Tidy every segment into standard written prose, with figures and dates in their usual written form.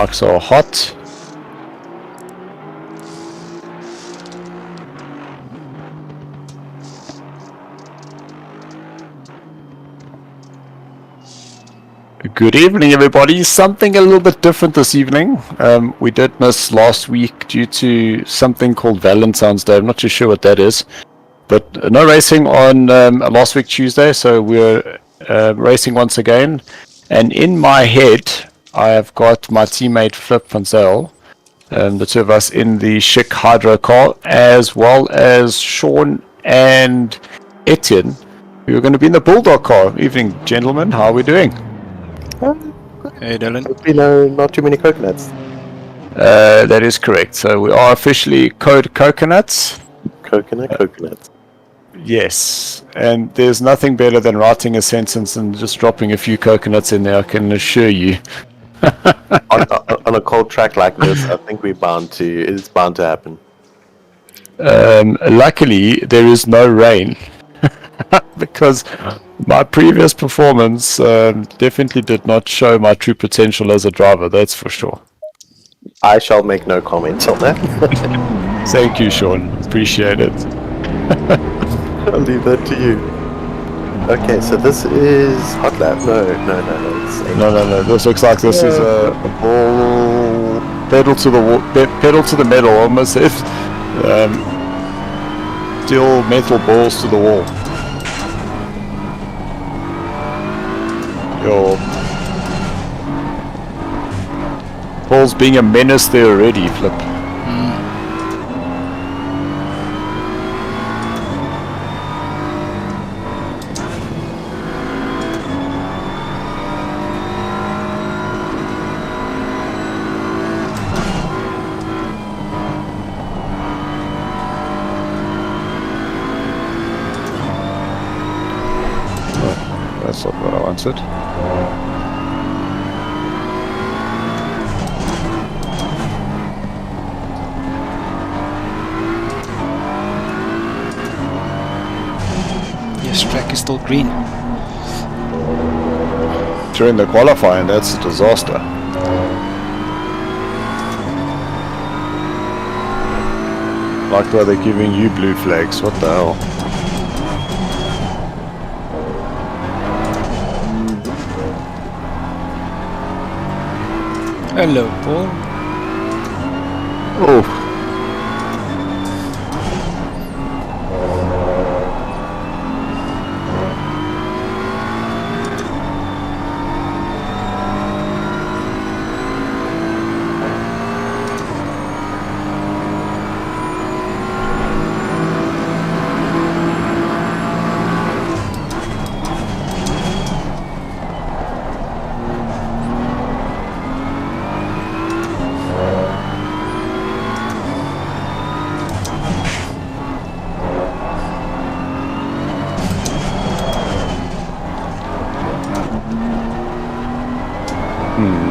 mics are hot. Good evening, everybody. Something a little bit different this evening. We did miss last week due to something called Valentine's Day. I'm not too sure what that is. But no racing on last week Tuesday, so we're racing once again. And in my head, I have got my teammate Flip van Zyl, the two of us in the Chic Hydro car, as well as Sean and Etienne, who are going to be in the Bulldog car. Evening, gentlemen. How are we doing? Hey Dylan. Hopefully not too many coconuts. That is correct. So we are officially Code Coconuts. Coconuts. Yes, and there's nothing better than writing a sentence and just dropping a few coconuts in there, I can assure you. on a cold track like this, I think it's bound to happen. Luckily, there is no rain. Because my previous performance definitely did not show my true potential as a driver, that's for sure. I shall make no comment on that. Thank you, Sean. Appreciate it. I'll leave that to you. Okay, so this is hot lap. No. No. This looks like this is a ball pedal to the metal, almost if steel metal balls to the wall. Your balls being a menace there already, Flip. That's not what I wanted. Yes, track is still green. During the qualifying, that's a disaster. Like why they're giving you blue flags, what the hell? Hello, Paul. Oh.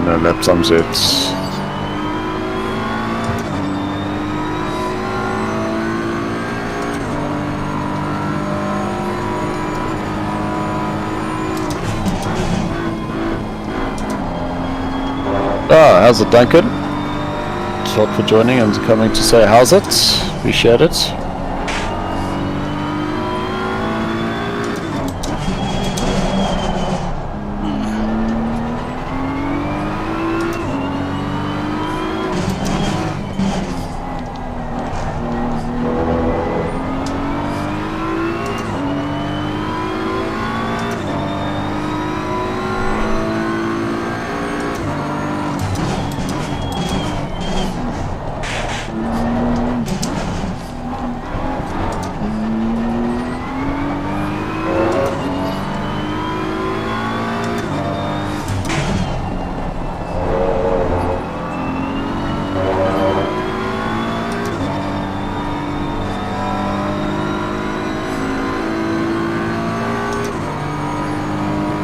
No lap times it. How's it, Duncan? Thanks a lot for joining and coming to say how's it. Appreciate it.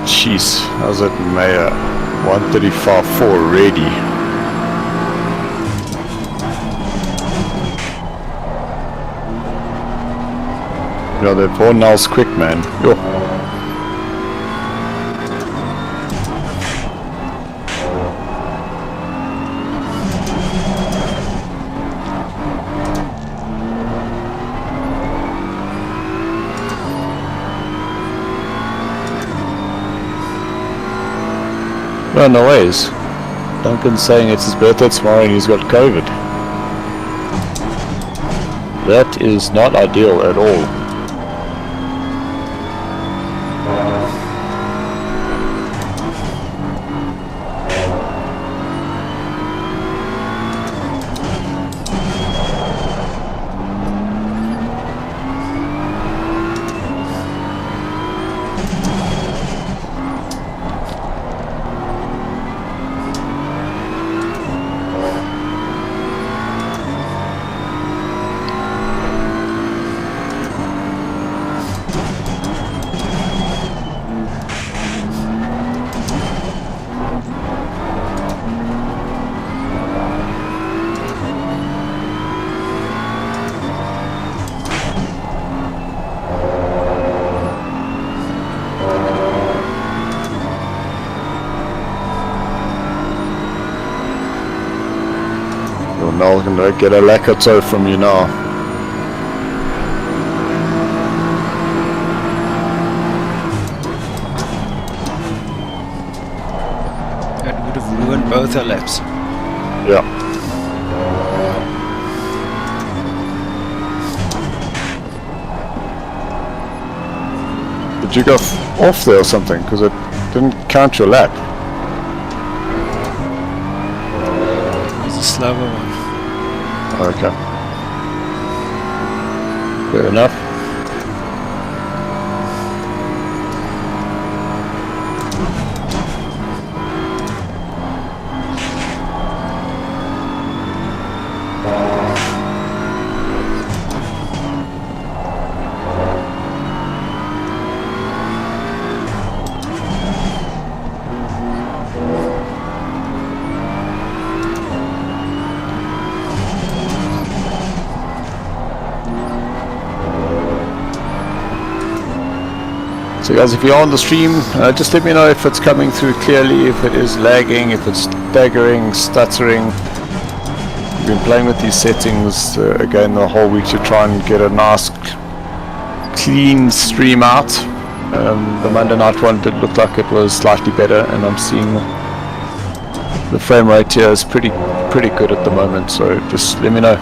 Jeez, how's it Mayor? 135.4 already. Yeah, they're 4 nils quick, man. Yo. No ways. Duncan's saying it's his birthday tomorrow and he's got COVID. That is not ideal at all. Well, I'm gonna get a lacquer from you now. That would have ruined both our laps. Yeah. Did you go off there or something? Because it didn't count your lap. It was a slower one. Okay. Fair enough. So guys, if you're on the stream, just let me know if it's coming through clearly, if it is lagging, if it's staggering, stuttering. I've been playing with these settings again the whole week to try and get a nice clean stream out. The Monday night one did look like it was slightly better, and I'm seeing the frame rate here is pretty good at the moment, so just let me know.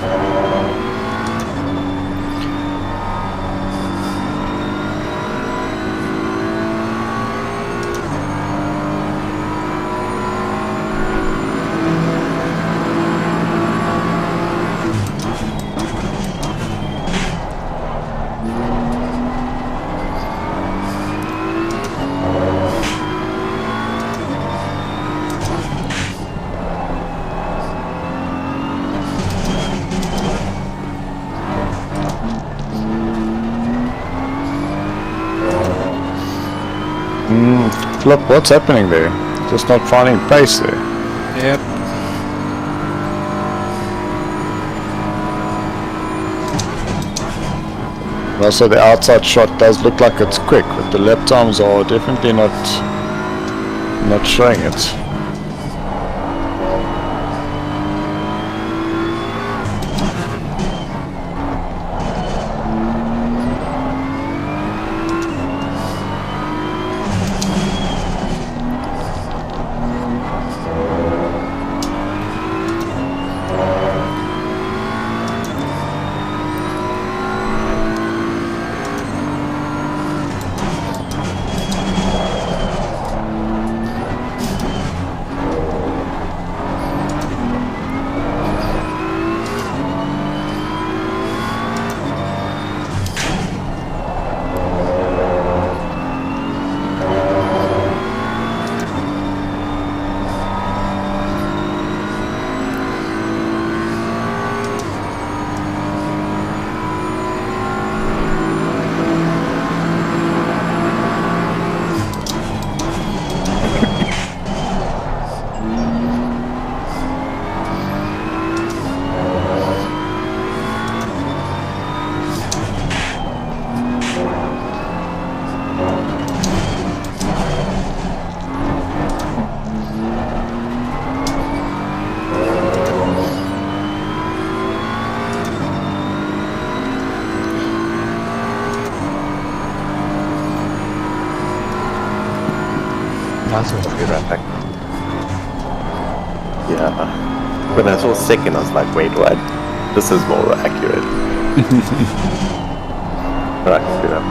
Look, what's happening there? Just not finding pace there. Yep. Also, the outside shot does look like it's quick, but the lap times are definitely not showing it. Awesome. I'll be right back. Yeah. When I saw second, I was like, wait, what? This is more accurate. Right, screw up.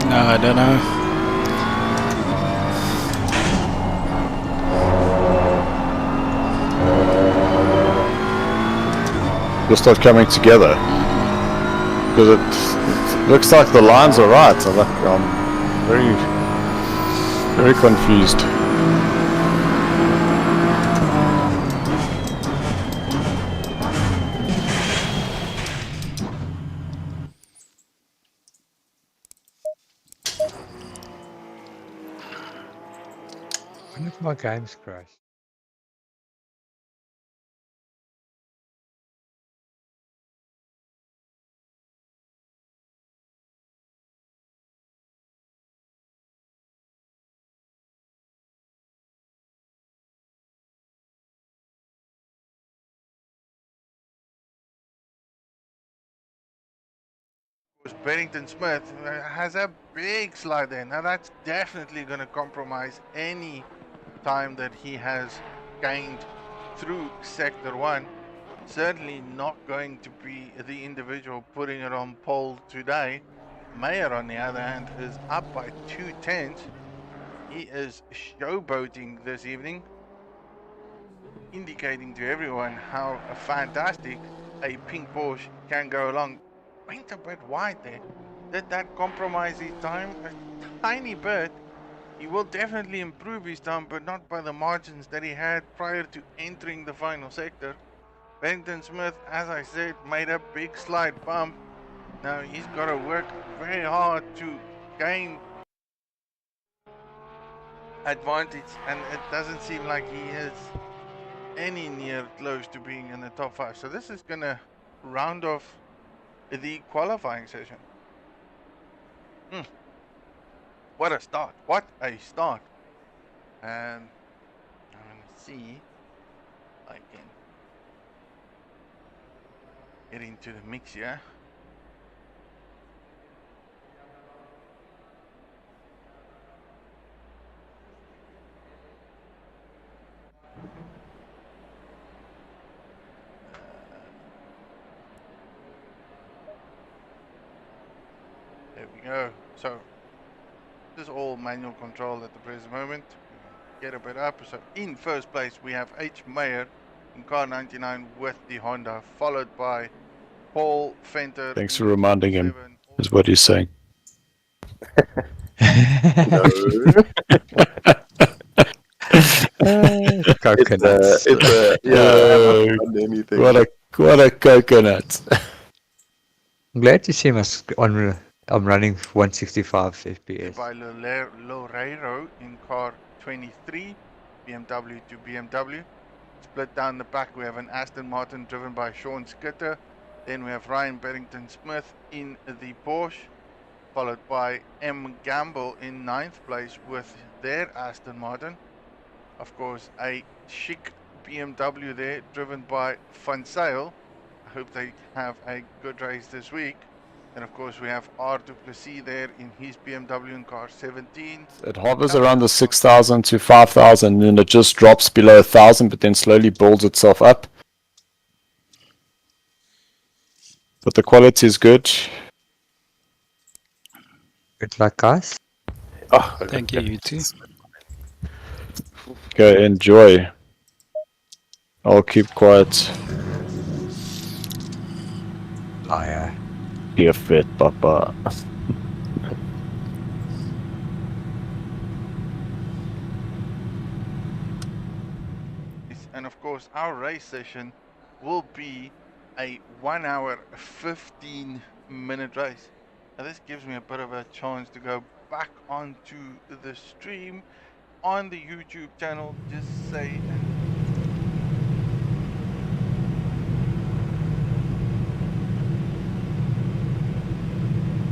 No, I don't know. You'll start coming together. Because it looks like the lines are right. I'm very, very confused. When if my games crash? Barrington Smith has a big slide there. Now that's definitely going to compromise any time that he has gained through sector one. Certainly not going to be the individual putting it on pole today. Mayer, on the other hand, is up by 2/10. He is showboating this evening, indicating to everyone how fantastic a pink Porsche can go along. Went a bit wide there. Did that compromise his time? A tiny bit. He will definitely improve his time, but not by the margins that he had prior to entering the final sector. Benton Smith, as I said, made a big slide bump. Now he's got to work very hard to gain advantage, and it doesn't seem like he is any near close to being in the top 5. So this is going to round off the qualifying session. What a start. What a start. And I'm going to see if I can get into the mix here. There we go. So this is all manual control at the present moment. Get a bit up. So in first place we have H. Mayer in car 99 with the Honda, followed by Paul Fenter. Thanks for reminding him, 7. is what he's saying. No. Coconuts. It's a yeah, I haven't done anything. What a coconut. I'm glad to see I'm running 165 FPS. By Loureiro in car 23, BMW to BMW. Split down the back, we have an Aston Martin driven by Sean Skitter. Then we have Ryan Barrington Smith in the Porsche, followed by M. Gamble in 9th place with their Aston Martin. Of course, a chic BMW there, driven by Van Sale. I hope they have a good race this week. And of course, we have R. Duplessis there in his BMW in car 17. It hovers around the 6,000 to 5,000 and it just drops below 1,000 but then slowly builds itself up. But the quality is good. Good luck, guys. Oh, Thank you, you too. Go enjoy. I'll keep quiet. Liar. Be a fit, papa. And of course, our race session will be a 1 hour 15-minute race. Now this gives me a bit of a chance to go back onto the stream on the YouTube channel, just say.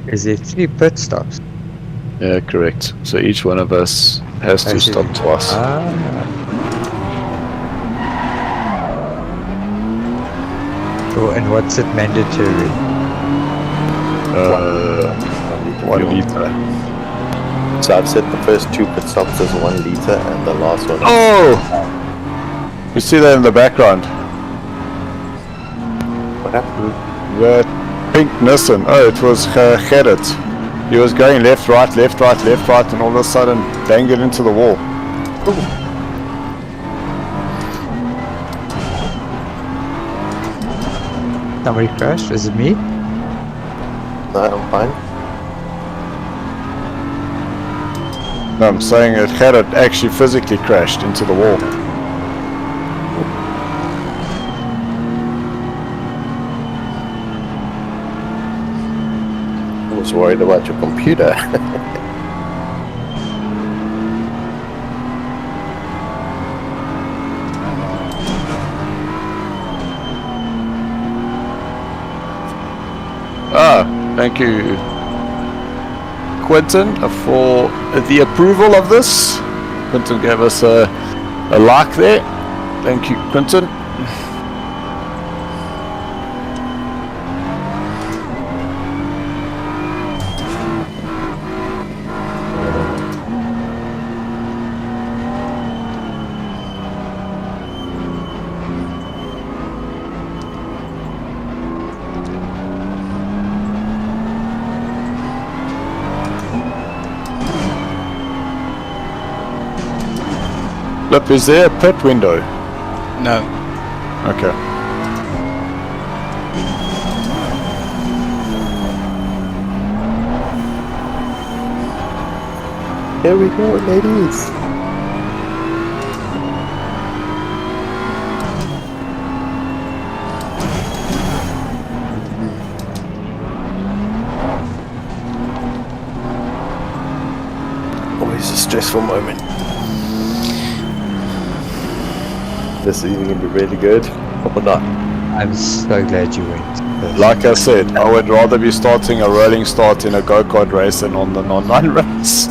Is there 3 pit stops? Yeah, correct. So each one of us has to I see. stop twice. Oh, and what's it mandatory? 1 liter. So I've set the first 2 pit stops as 1 liter, and the last one. Oh! You see that in the background? What happened? The pink Nissan. Oh, it was Gerrit. He was going left, right, left, right, left, right, and all of a sudden banged it into the wall. Somebody crashed? Is it me? No, I'm fine. No, I'm saying that Gerrit actually physically crashed into the wall. I was worried about your computer. Thank you, Quentin, for the approval of this. Quentin gave us a like there. Thank you, Quentin. Look, is there a pit window? No. Okay. Here we go, ladies. Always a stressful moment. This is either going to be really good or not. I'm so glad you went. Like I said, I would rather be starting a rolling start in a go-kart race than on the non-run race.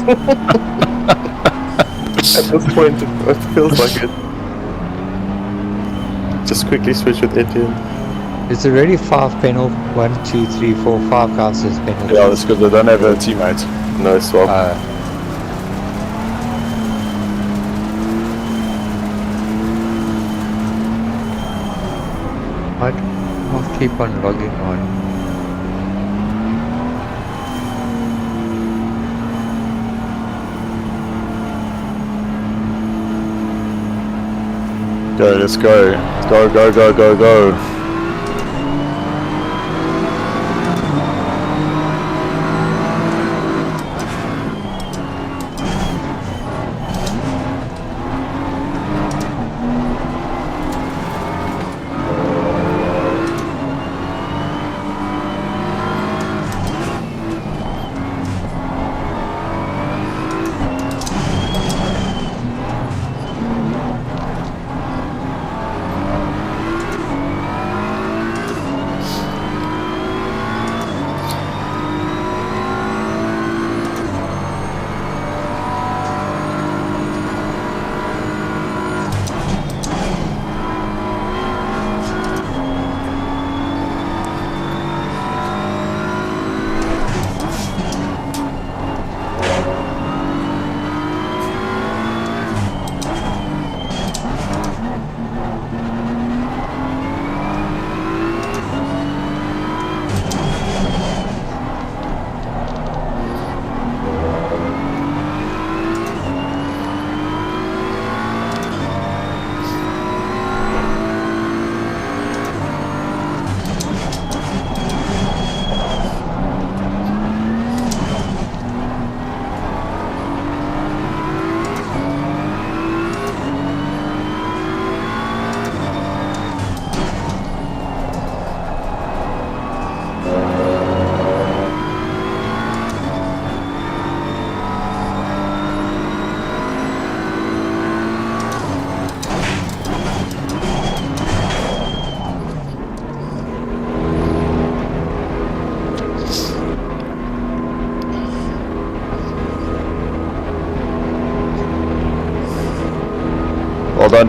At this point, it feels like it. Just quickly switch with Etienne. It's already 5 penalties. 1, 2, 3, 4, 5 cars as penalties. Yeah, that's because they don't have a teammate. No swap. I'll keep on logging on. Go, let's go. Go, go, go, go, go.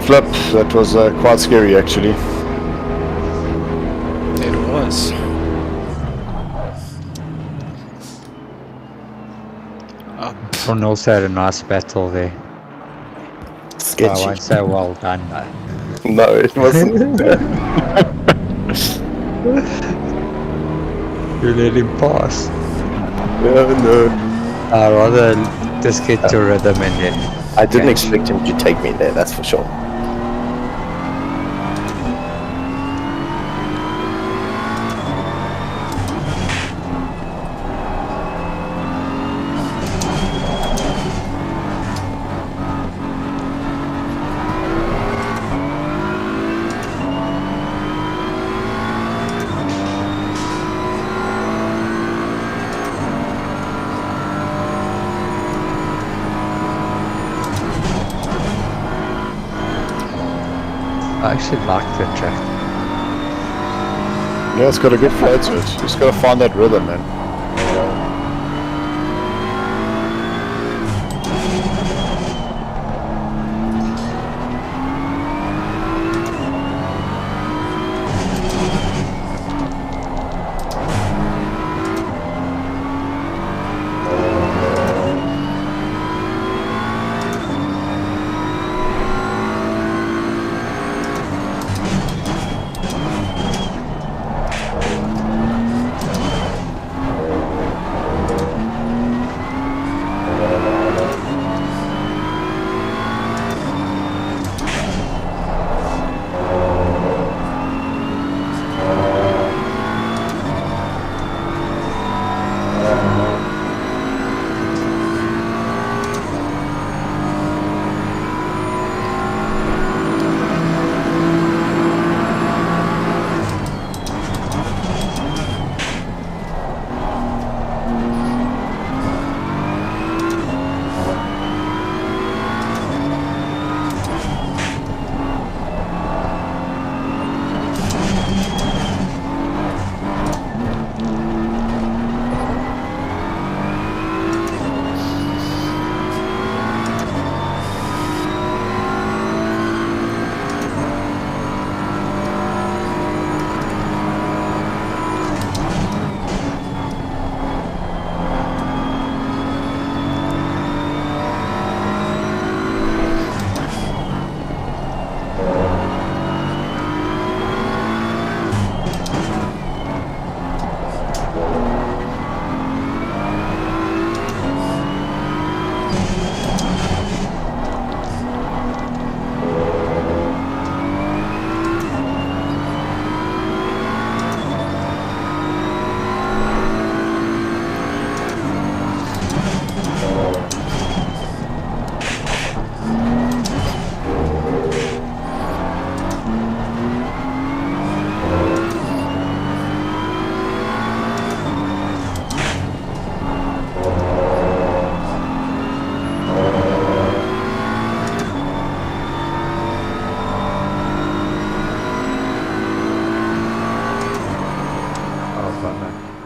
front flip. That was quite scary, actually. It was. Up. Everyone also had a nice battle there. I Sketchy. won't say well done though. No, it wasn't. You let him pass. No. I'd rather just get to rhythm and then I didn't catch. expect him to take me there, that's for sure. I actually like the track. Yeah, it's got a good flow to it. Just gotta find that rhythm, man.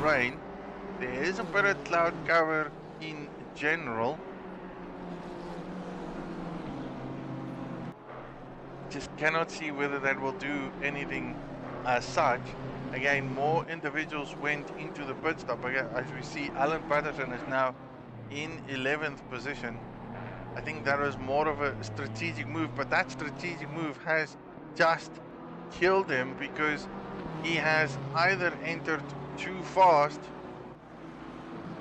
Rain. There is a bit of cloud cover in general. Just cannot see whether that will do anything as such. Again, more individuals went into the pit stop. Again, as we see, Alan Patterson is now in 11th position. I think that was more of a strategic move, but that strategic move has just killed him because he has either entered too fast,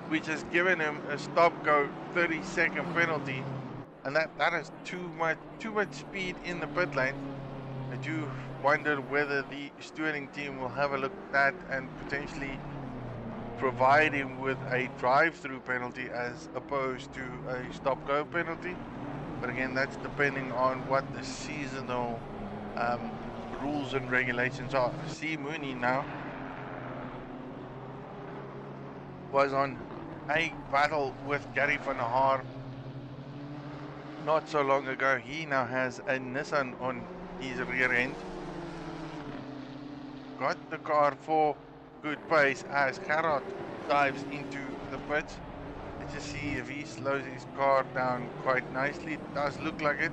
which has given him a stop-go 30-second penalty, and that is too much speed in the pit lane. I do wonder whether the steering team will have a look at that and potentially provide him with a drive-through penalty as opposed to a stop-go penalty. But again, that's depending on what the seasonal rules and regulations are. C. Mooney now was on a battle with Gary van der Haar not so long ago. He now has a Nissan on his rear end. Got the car for good pace as Gerard dives into the pits. Let's just see if he slows his car down quite nicely. It does look like it.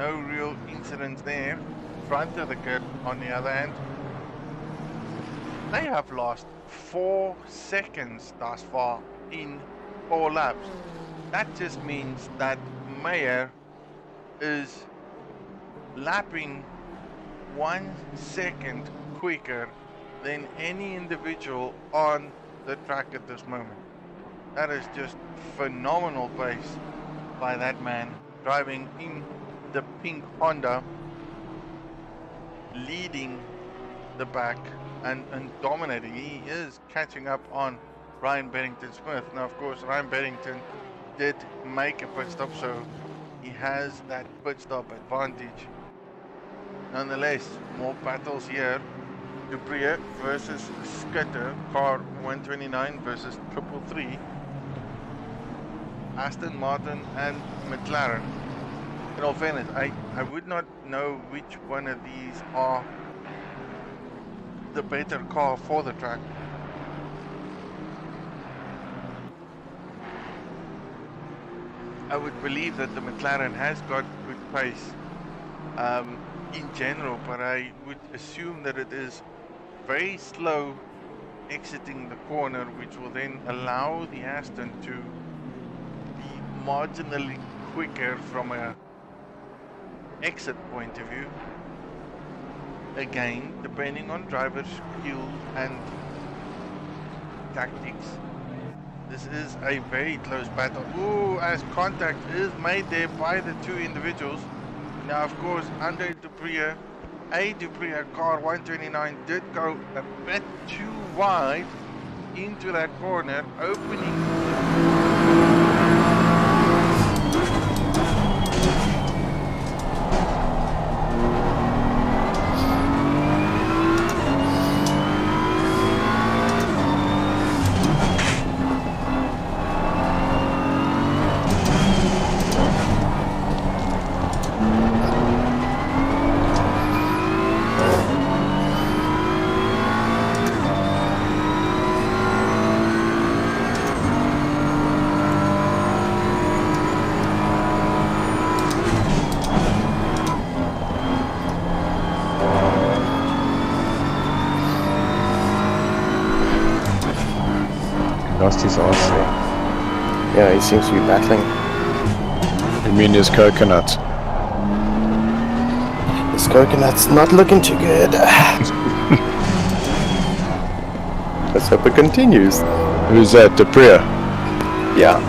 no real incidents there. Front of the grid, on the other hand, they have lost 4 seconds thus far in 4 laps. That just means that Mayer is lapping 1 second quicker than any individual on the track at this moment. That is just phenomenal pace by that man, driving in the pink Honda, leading the back and dominating. He is catching up on Ryan Beddington-Smith. Now, of course, Ryan Beddington did make a pit stop, so he has that pit stop advantage. Nonetheless, more battles here. Dupree versus Skitter, car 129 versus 333. Aston Martin and McLaren. In all fairness, I would not know which one of these are the better car for the track. I would believe that the McLaren has got good pace in general, but I would assume that it is very slow exiting the corner, which will then allow the Aston to be marginally quicker from a exit point of view. Again, depending on driver skill and tactics. This is a very close battle. Ooh, as contact is made there by the two individuals. Now, of course, under Dupree, car 129 did go a bit too wide into that corner, opening. Lost his arse there. Yeah, he seems to be battling. You mean his coconut? This coconut's not looking too good. Let's hope it continues. Who's that, Dupree? Yeah.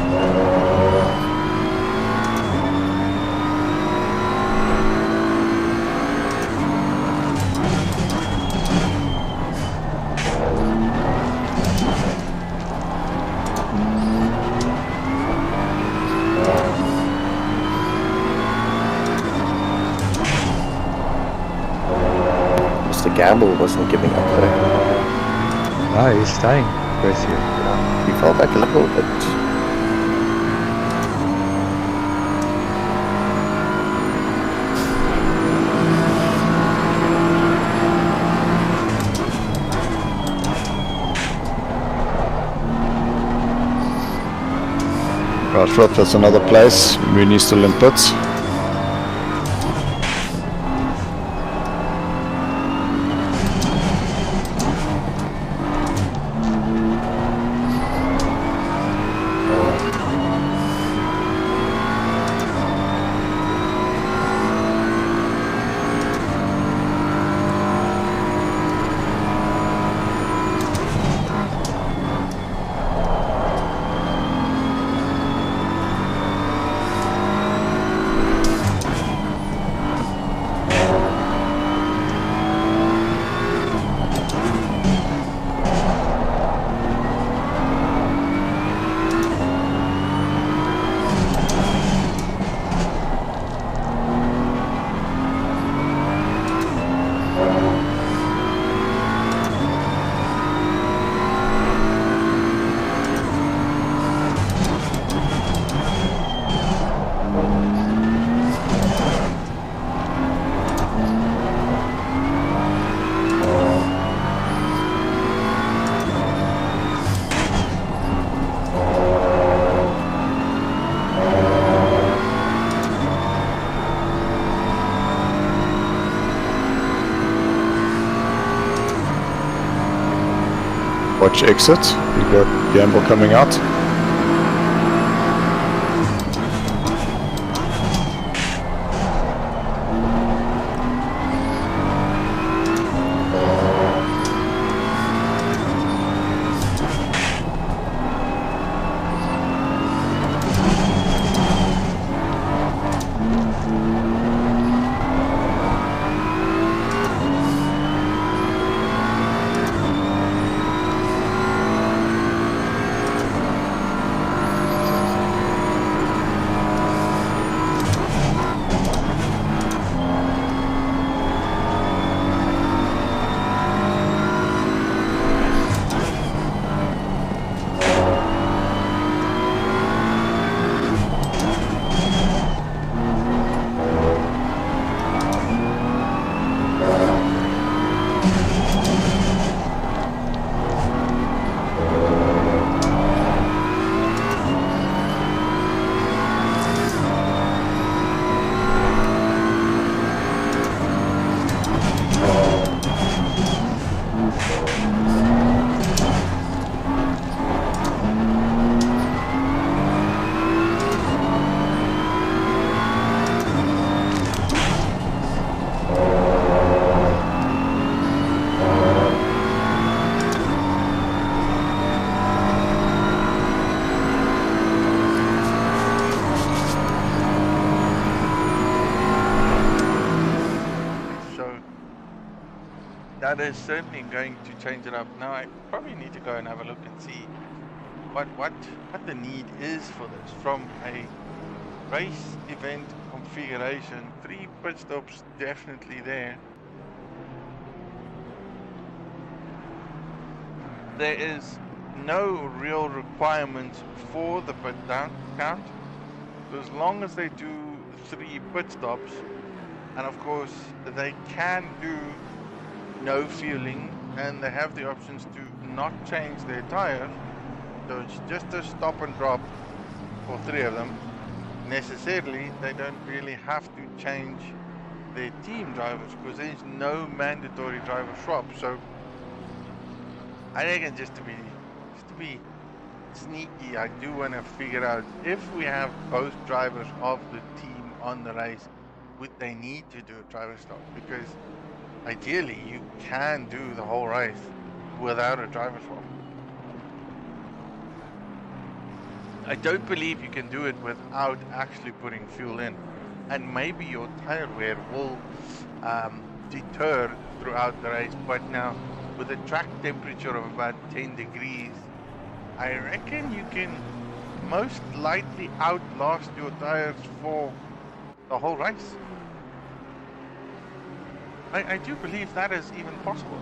Mr. Gamble wasn't giving up there. No, he's staying with you. He fell back a little bit. Right, Flip, that's another place. Mooney still in pits. Watch exit. We got Gamble coming out. That is certainly going to change it up. Now I probably need to go and have a look and see what the need is for this. From a race event configuration, 3 pit stops definitely there. There is no real requirements for the pit down count. So as long as they do 3 pit stops, and of course they can do no fueling, and they have the options to not change their tires, so it's just a stop and drop for 3 of them. Necessarily they don't really have to change their team drivers because there's no mandatory driver swap. So I reckon just to be sneaky, I do want to figure out if we have both drivers of the team on the race, would they need to do a driver stop? Because ideally, you can do the whole race without a driver swap. I don't believe you can do it without actually putting fuel in. And maybe your tire wear will deter throughout the race. But now, with a track temperature of about 10 degrees, I reckon you can most likely outlast your tires for the whole race. I do believe that is even possible.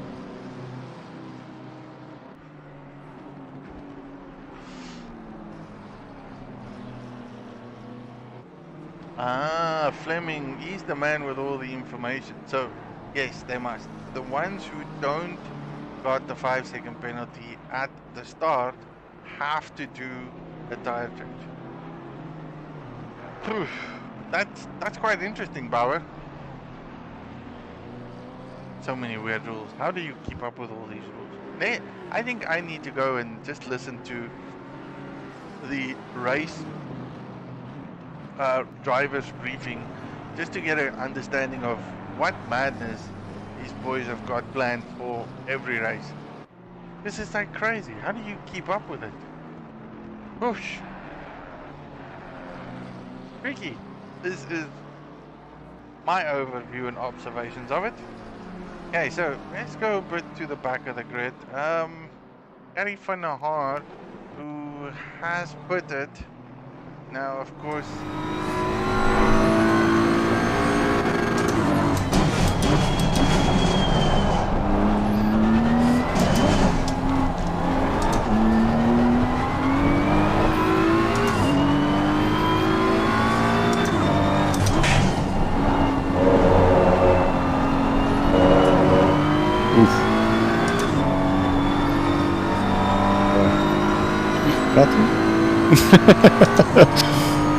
Ah, Fleming, he's the man with all the information. So, yes, they must. The ones who don't got the 5-second penalty at the start have to do a tire change. Phew, that's quite interesting, Bauer. So many weird rules. How do you keep up with all these rules? I think I need to go and just listen to the race driver's briefing just to get an understanding of what madness these boys have got planned for every race. This is like crazy. How do you keep up with it? Whoosh. Tricky. This is my overview and observations of it. Okay, so let's go a bit to the back of the grid. Gary van der Haar, who has put it. Now, of course,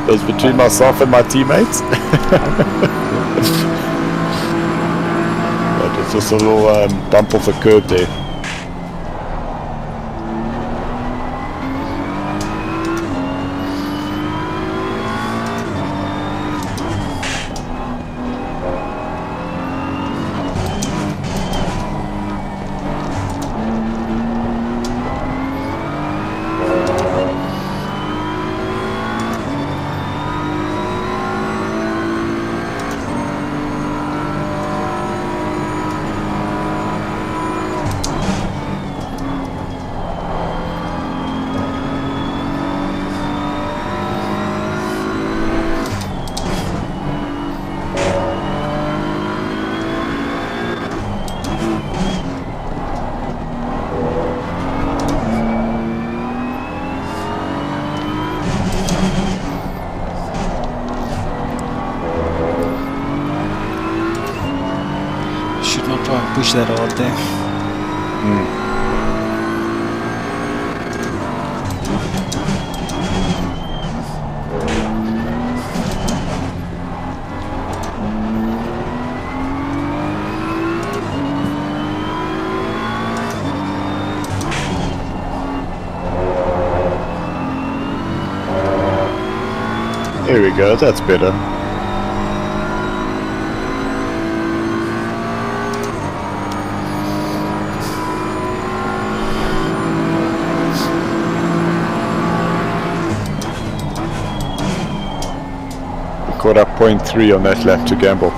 That was between myself and my teammates. That was just a little bump off the curb there. Should not try and push that hard there. Here we go, that's better. Caught up 0.3 on that lap to gamble.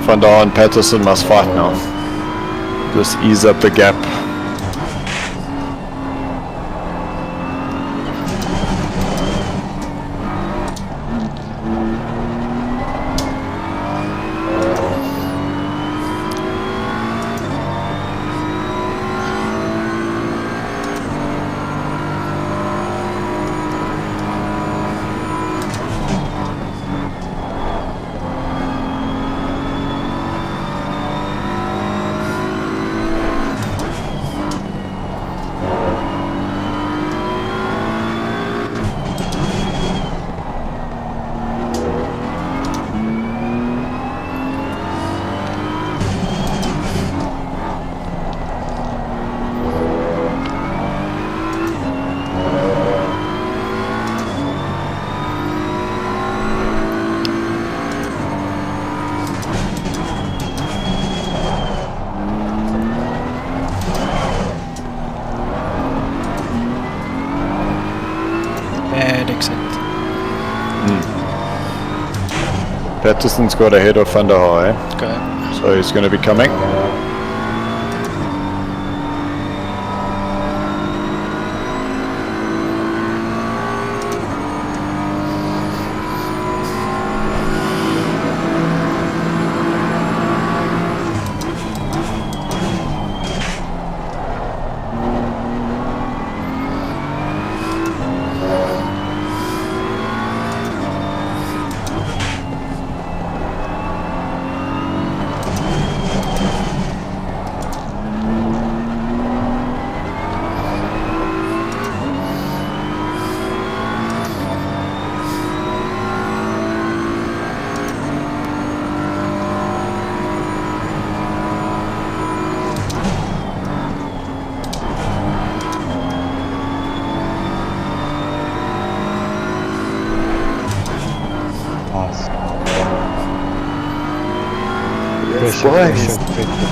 Van der and Patterson must fight now. Just ease up the gap. Bad exit. Patterson's got ahead of Van der Haar, Okay. so he's going to be coming.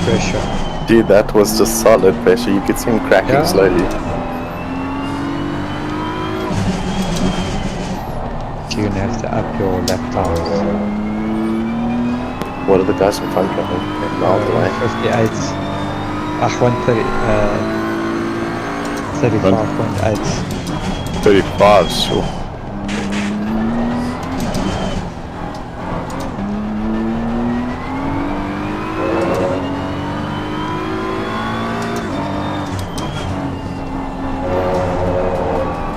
Pressure. Dude, that was just solid pressure. You could see him cracking slowly. You're gonna have to up your lap times. What are the guys in front of him? Out the way. 58. 130. 35.8. 35, sure.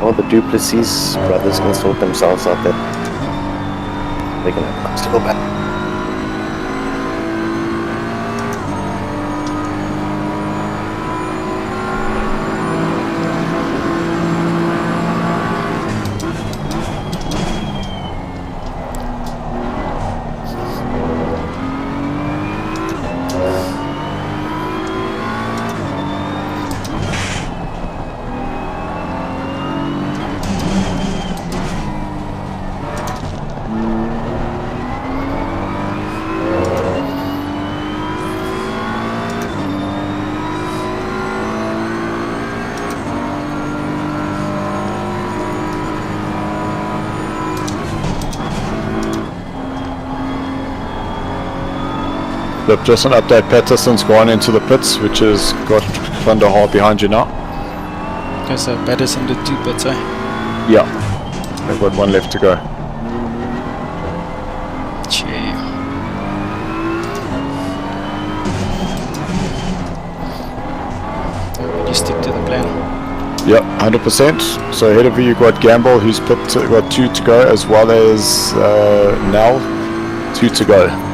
All the Duplessis brothers can sort themselves out there. They're gonna have to go back. Look, just an update, Patterson's gone into the pits, which has got Van der Haar behind you now. Okay, so Patterson did 2 pits, eh? Yeah. They've got 1 left to go. Gee. You stick to the plan. Yep, 100%. So ahead of you, you've got Gamble, who's got 2 to go, as well as Nell, 2 to go.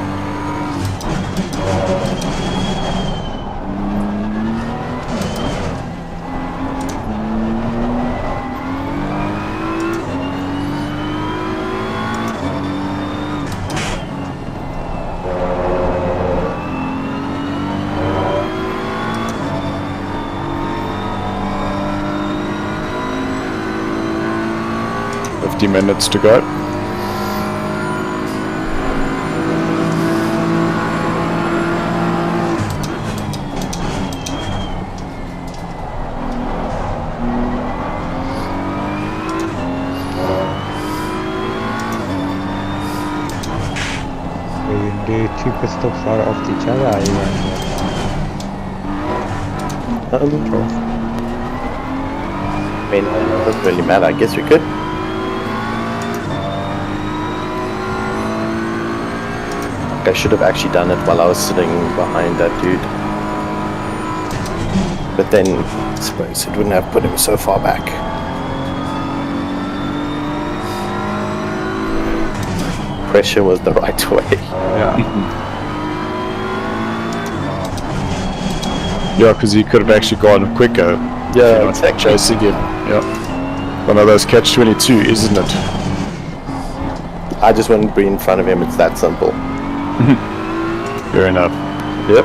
Minutes to go. We can do 2 pit stops right after each other. I mean, it doesn't really matter. I guess we could. I should have actually done it while I was sitting behind that dude. But then, I suppose it wouldn't have put him so far back. Pressure was the right way. Yeah. Yeah, because he could have actually gone quicker. Yeah, exactly. Chasing him. Yeah. One of those catch-22, isn't it? I just wouldn't be in front of him. It's that simple. Fair enough. Yep.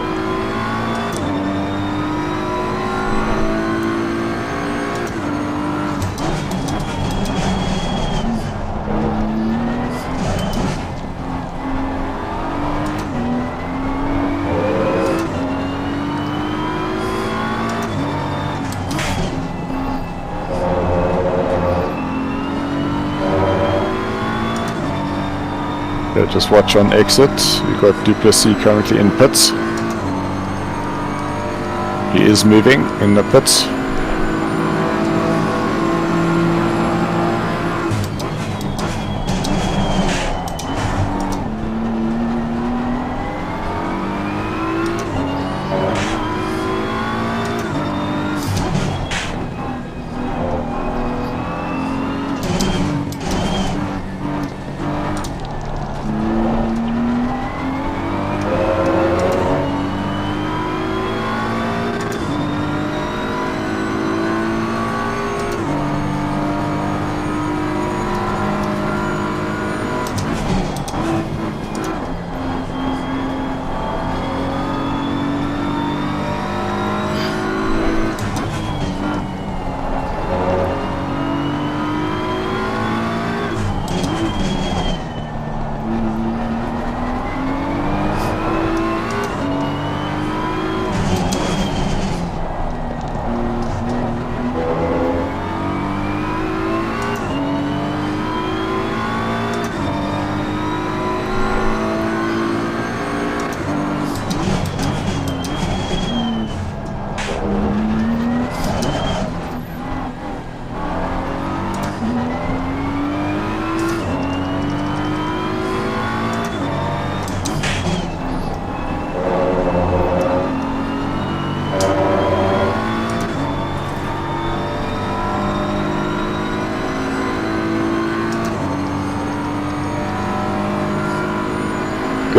Yeah, just watch on exit. We've got Duplessis currently in pits. He is moving in the pits.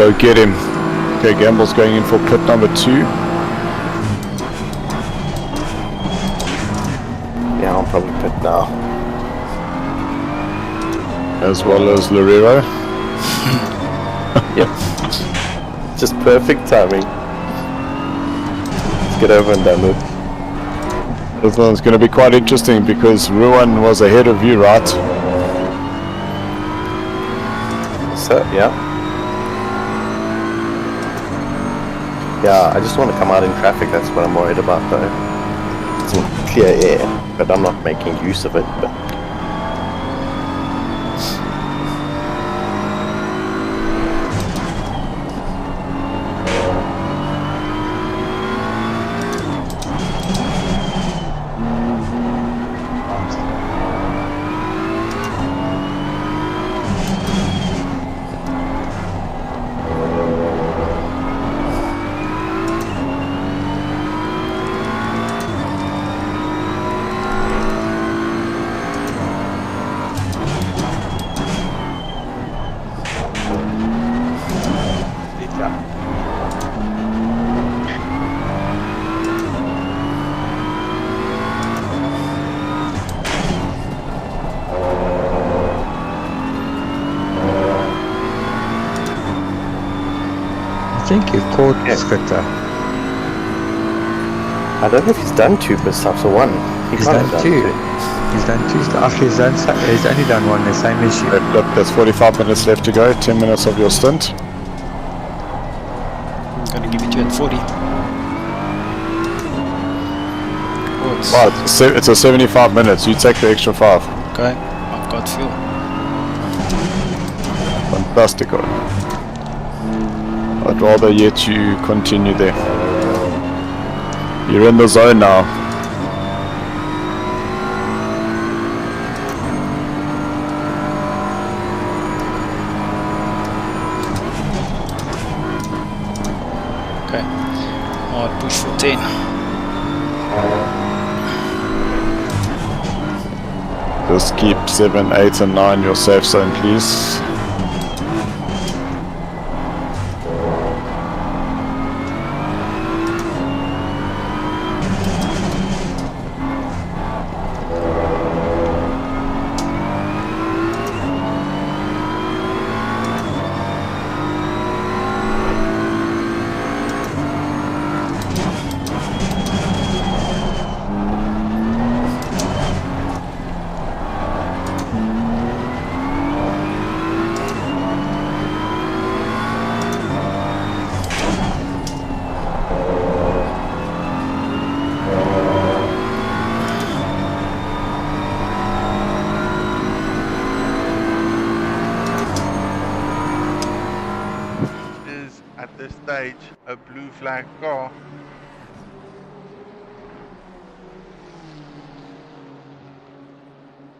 Go get him. Okay, Gamble's going in for pit number 2. Yeah, I'll probably pit now. As well as Lorero. Yep. Just perfect timing. Let's get over and done with. This one's going to be quite interesting because Ruan was ahead of you, right? So, yeah. Yeah, I just want to come out in traffic, that's what I'm worried about though. Some clear air, but I'm not making use of it. But I think you caught Yeah. Scritter. I don't know if he's done 2 pit stops or 1. He He's can't done have 2. 2. He's done 2 stuff. He's only done 1, the same issue. Look, there's 45 minutes left to go. 10 minutes of your stint. I'm gonna give it to you at 40. Oh, it's Wow, it's a 75 minutes. You take the extra 5. okay. I've got fuel. Fantastico. I'd rather yet you continue there. You're in the zone now. Okay. Hard push for 10. Just keep 7, 8 and 9 your safe zone, please. Is at this stage a blue flag car.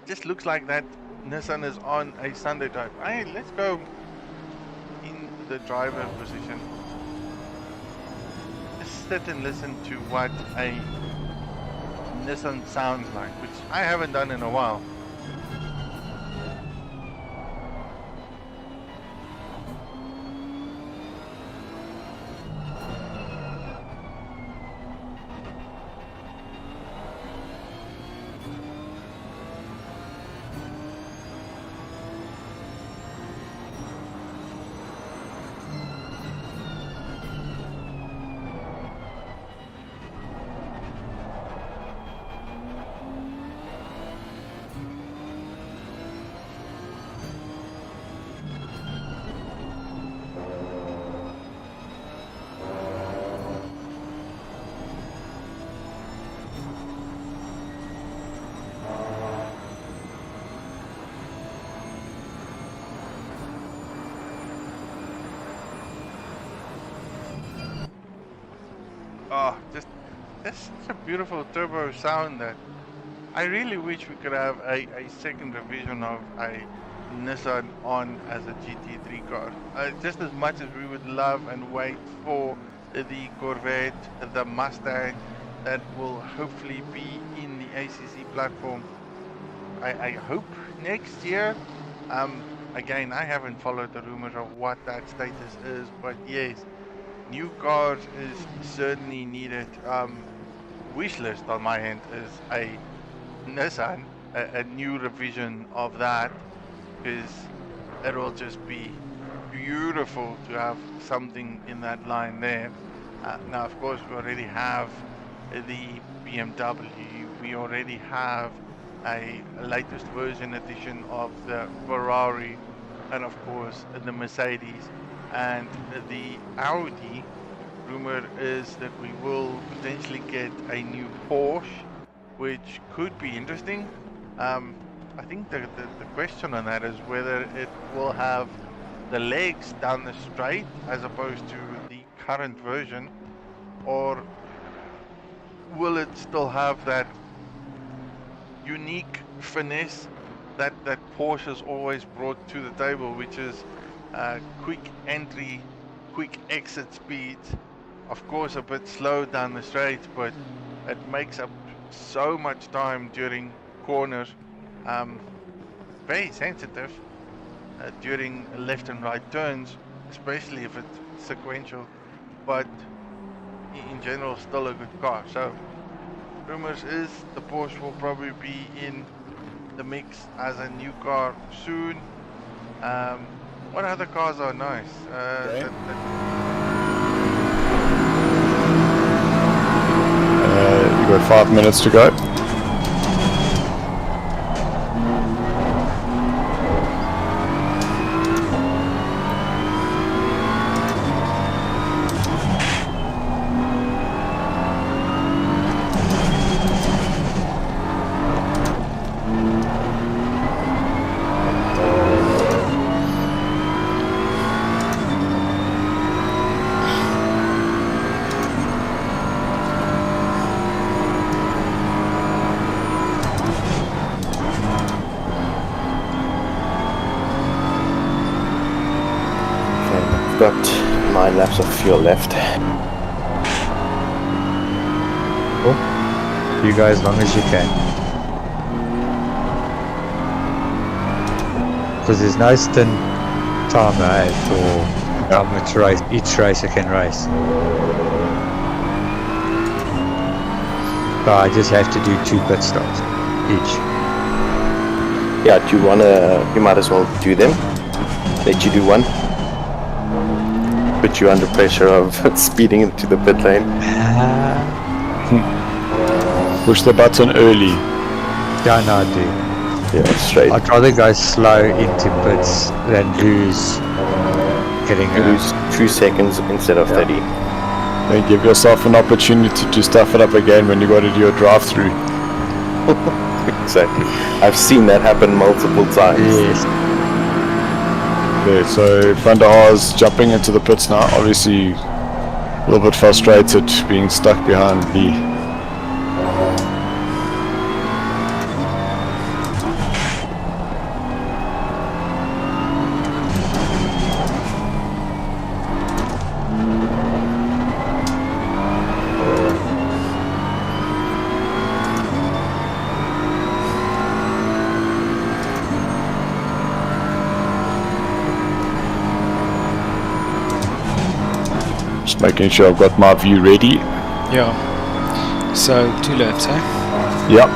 Just looks like that Nissan is on a Sunday type. Hey, let's go in the driver position. Just sit and listen to what a Nissan sounds like, which I haven't done in a while. Oh, just that's such a beautiful turbo sound that I really wish we could have a second revision of a Nissan on as a GT3 car. Just as much as we would love and wait for the Corvette, the Mustang that will hopefully be in the ACC platform. I hope next year. again, I haven't followed the rumors of what that status is, but yes, new cars is certainly needed. Wish list on my end is a Nissan, a new revision of that, because it'll just be beautiful to have something in that line there. Now, of course, we already have the BMW, we already have a latest version edition of the Ferrari, and of course, the Mercedes and the Audi. Rumor is that we will potentially get a new Porsche, which could be interesting. I think the question on that is whether it will have the legs down the straight as opposed to the current version, or will it still have that unique finesse that Porsche has always brought to the table, which is quick entry, quick exit speeds. Of course, a bit slow down the straight, but it makes up so much time during corners. Very sensitive during left and right turns, especially if it's sequential. But in general, still a good car. So, rumors is the Porsche will probably be in the mix as a new car soon. What other cars are nice? You got 5 minutes to go. Got 9 laps of fuel left. Cool. You go as long as you can. Because there's no stint timer for how much race each racer can race. So I just have to do 2 pit stops each. Yeah, do you wanna? You might as well do them. Let you do one. Put you under pressure of speeding into the pit lane. Push the button early. Yeah, no, I do. Yeah, straight. I'd rather go slow into pits than lose getting You lose 2 seconds instead of 30. Then give yourself an opportunity to stuff it up again when you got to do your drive-through. Exactly. I've seen that happen multiple times. Yes. Okay, so Van der Haar's jumping into the pits now. Obviously, a little bit frustrated being stuck behind Lee. Just making sure I've got my view ready. Yeah. So 2 laps, eh? Yep.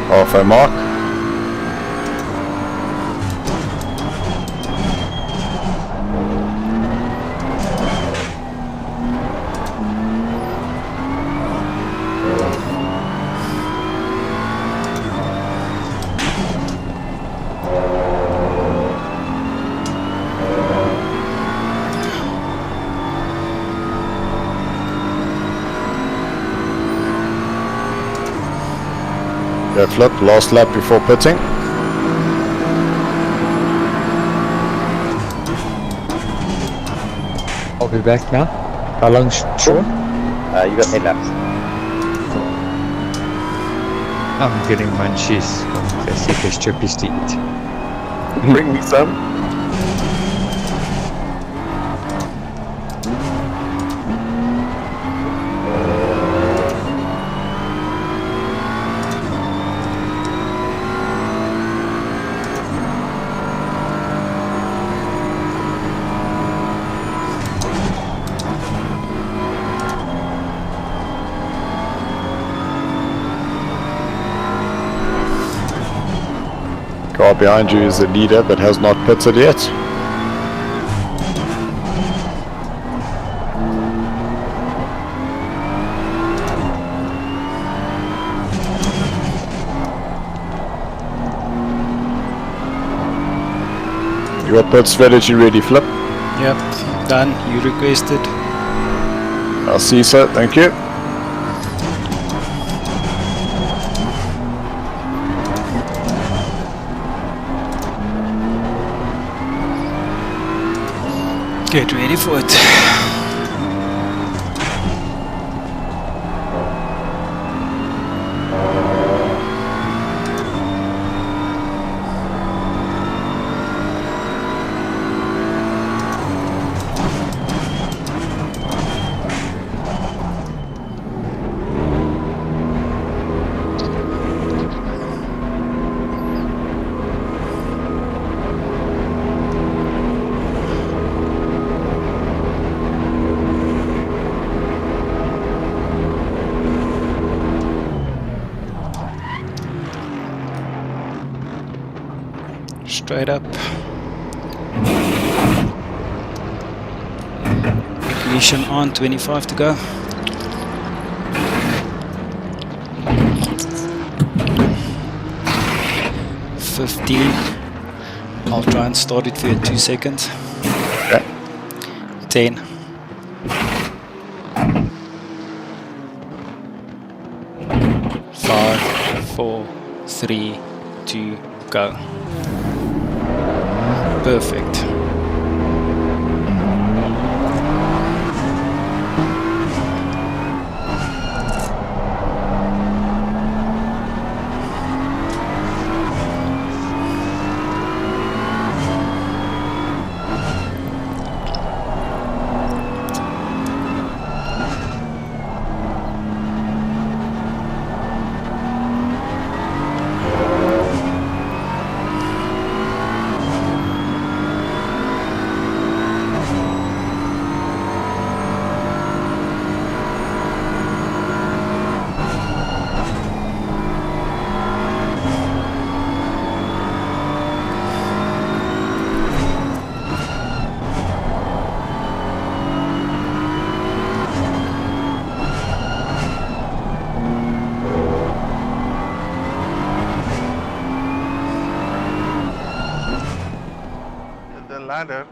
Halfway mark. Go flip, last lap before pitting. I'll be back now. How long, Sean? You got 8 laps. I'm getting munchies. The sickest chippies to eat. Bring me some. Car behind you is the leader but has not pitted yet. Your pit strategy ready, Flip? Yep, done. You requested. I'll see, sir. Thank you. Get ready for it. Straight up. Ignition on, 25 to go. I'll try and start it for you in 2 seconds. Okay. 10. 5, 4, 3, 2, go. Perfect. Ladder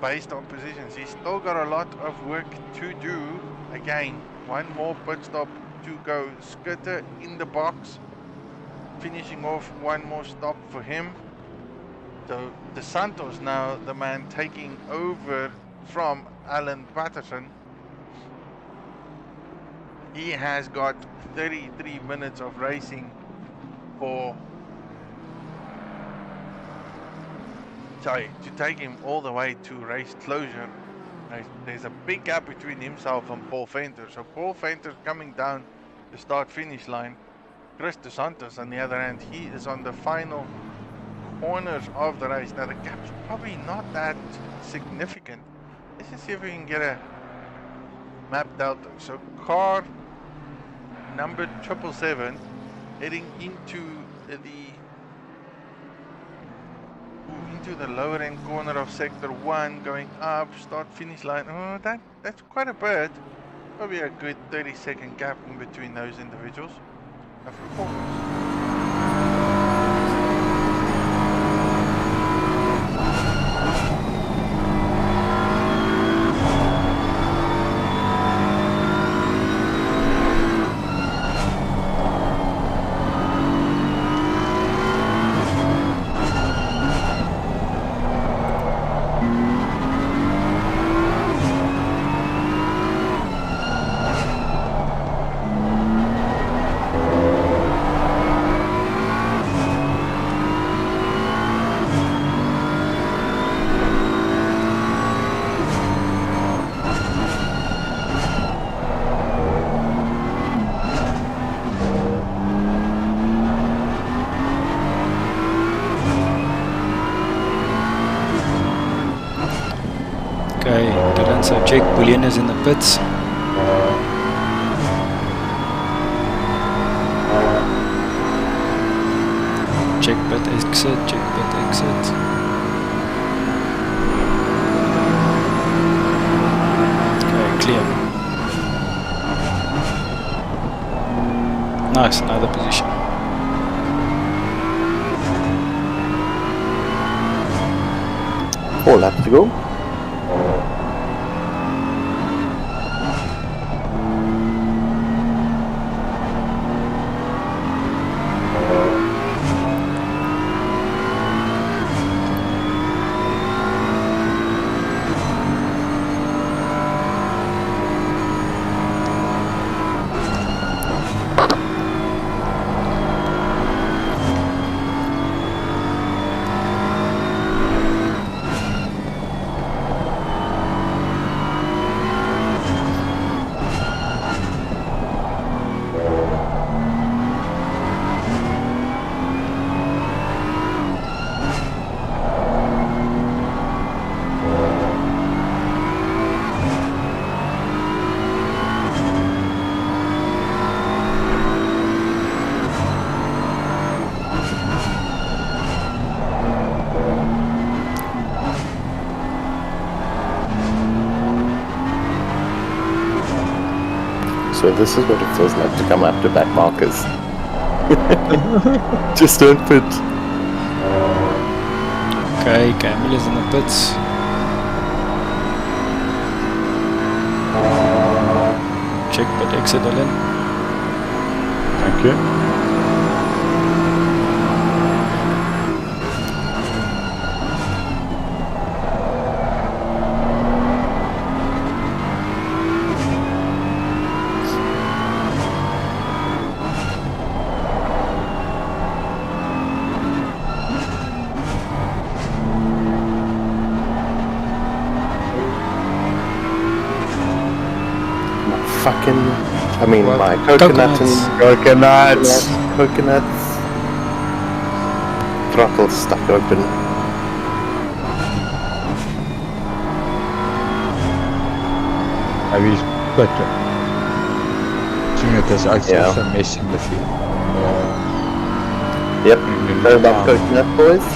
based on positions. He's still got a lot of work to do. Again, one more pit stop to go. Skitter in the box, finishing off one more stop for him. So De Santos now the man taking over from Alan Patterson. He has got 33 minutes of racing for to take him all the way to race closure. There's a big gap between himself and Paul Venter. So Paul Venter coming down the start finish line. Chris De Santos on the other end, he is on the final corners of the race. Now the gap's probably not that significant. Let's just see if we can get a map delta. So car number 777 heading into the lower end corner of sector 1, going up, start finish line. Oh, that's quite a bit. Probably a good 30-second gap in between those individuals. Of course. Check bullion is in the pits. Check pit exit, check pit exit. Okay, clear. Nice, another position. 4 laps to go. So this is what it feels like to come after back markers. Just don't pit. Okay, Camille is in the pits. Check pit exit, Ellen. Thank you. My coconut and coconuts. Throttle stuck open. Have you split it? That is also messing with you. Yep. Know about coconut, boys?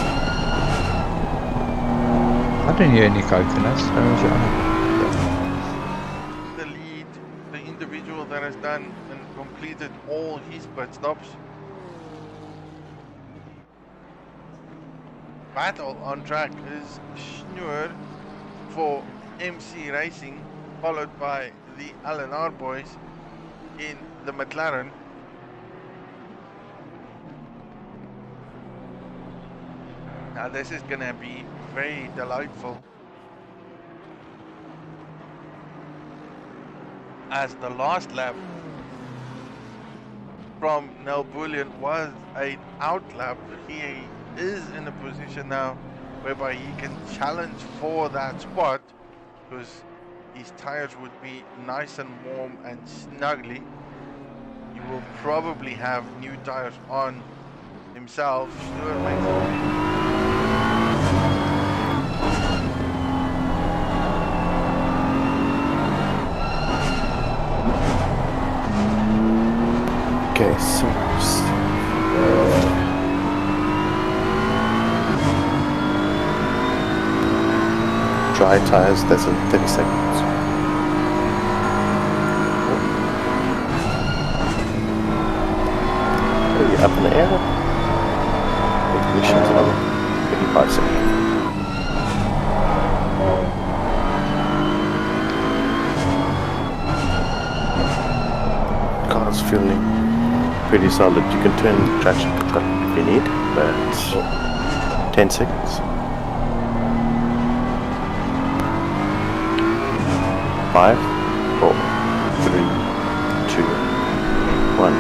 I don't hear any coconuts. The lead, the individual that has done and completed all his pit stops. Battle on track is Schnur for MC Racing, followed by the LNR boys in the McLaren. Now this is gonna be very delightful, as the last lap from Nel Bullion was an out lap. He is in a position now whereby he can challenge for that spot, because his tires would be nice and warm and snuggly. He will probably have new tires on himself. Stuart makes Okay, so dry tires, that's in 30 seconds. Are you up in the air? Ignition's on. 85 seconds. Car's feeling pretty solid. You can turn the traction control if you need, but 10 seconds. 5, 4, 3, 2, 1.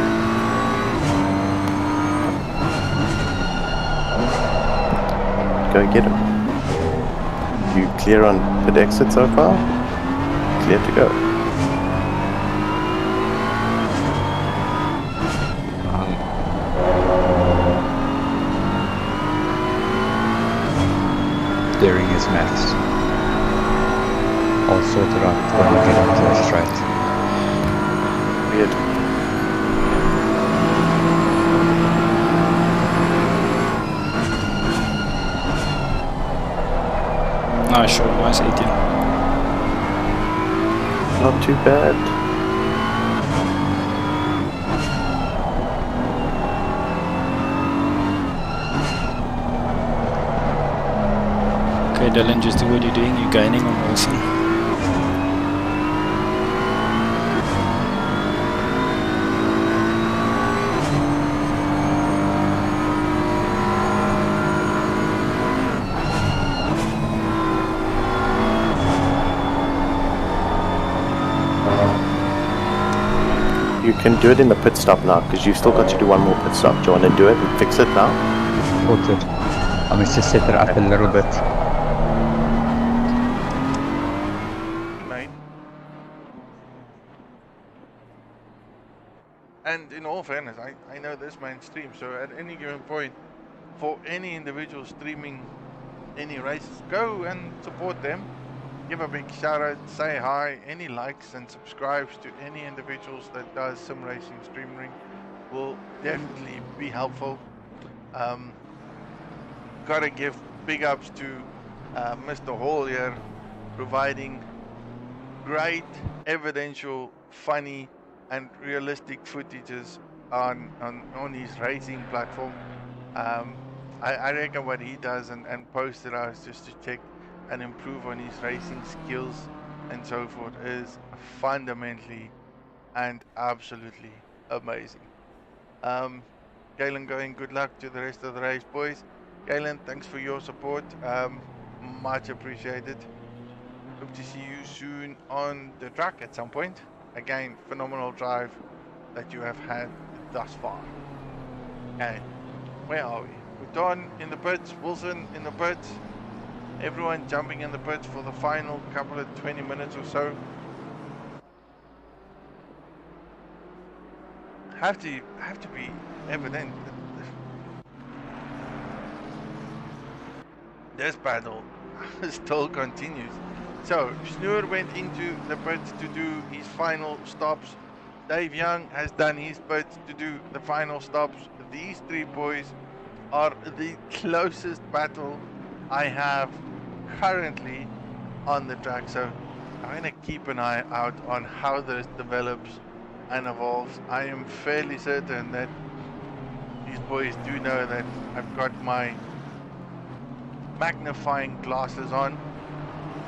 Go get him. You clear on pit exit so far? Clear to go. Steering is max. Also sort it out when we get onto the straight. Weird. Nice shot, nice 18. Not too bad. Okay, Dylan, just do what you're doing. You're gaining on Wilson. You can do it in the pit stop now, because you've still got to do one more pit stop. Do you want to do it and fix it now? Sorted. I must just set it up a little bit. Mate. And in all fairness, I know this man's stream, so at any given point, for any individual streaming any races, go and support them. Give a big shout out, say hi, any likes and subscribes to any individuals that does sim racing streaming will definitely be helpful. Gotta give big ups to Mr. Hall here, providing great evidential, funny and realistic footages on his racing platform. I reckon what he does and posts it out just to check and improve on his racing skills and so forth is fundamentally and absolutely amazing. Galen going, good luck to the rest of the race, boys. Galen, thanks for your support. Much appreciated. Hope to see you soon on the track at some point. Again, phenomenal drive that you have had thus far. Okay, where are we? Don in the pits, Wilson in the pits. Everyone jumping in the pits for the final couple of 20 minutes or so. Have to be evident that this battle still continues. So Snoer went into the pits to do his final stops. Dave Young has done his pits to do the final stops. These three boys are the closest battle I have currently on the track, so I'm going to keep an eye out on how this develops and evolves. I am fairly certain that these boys do know that I've got my magnifying glasses on,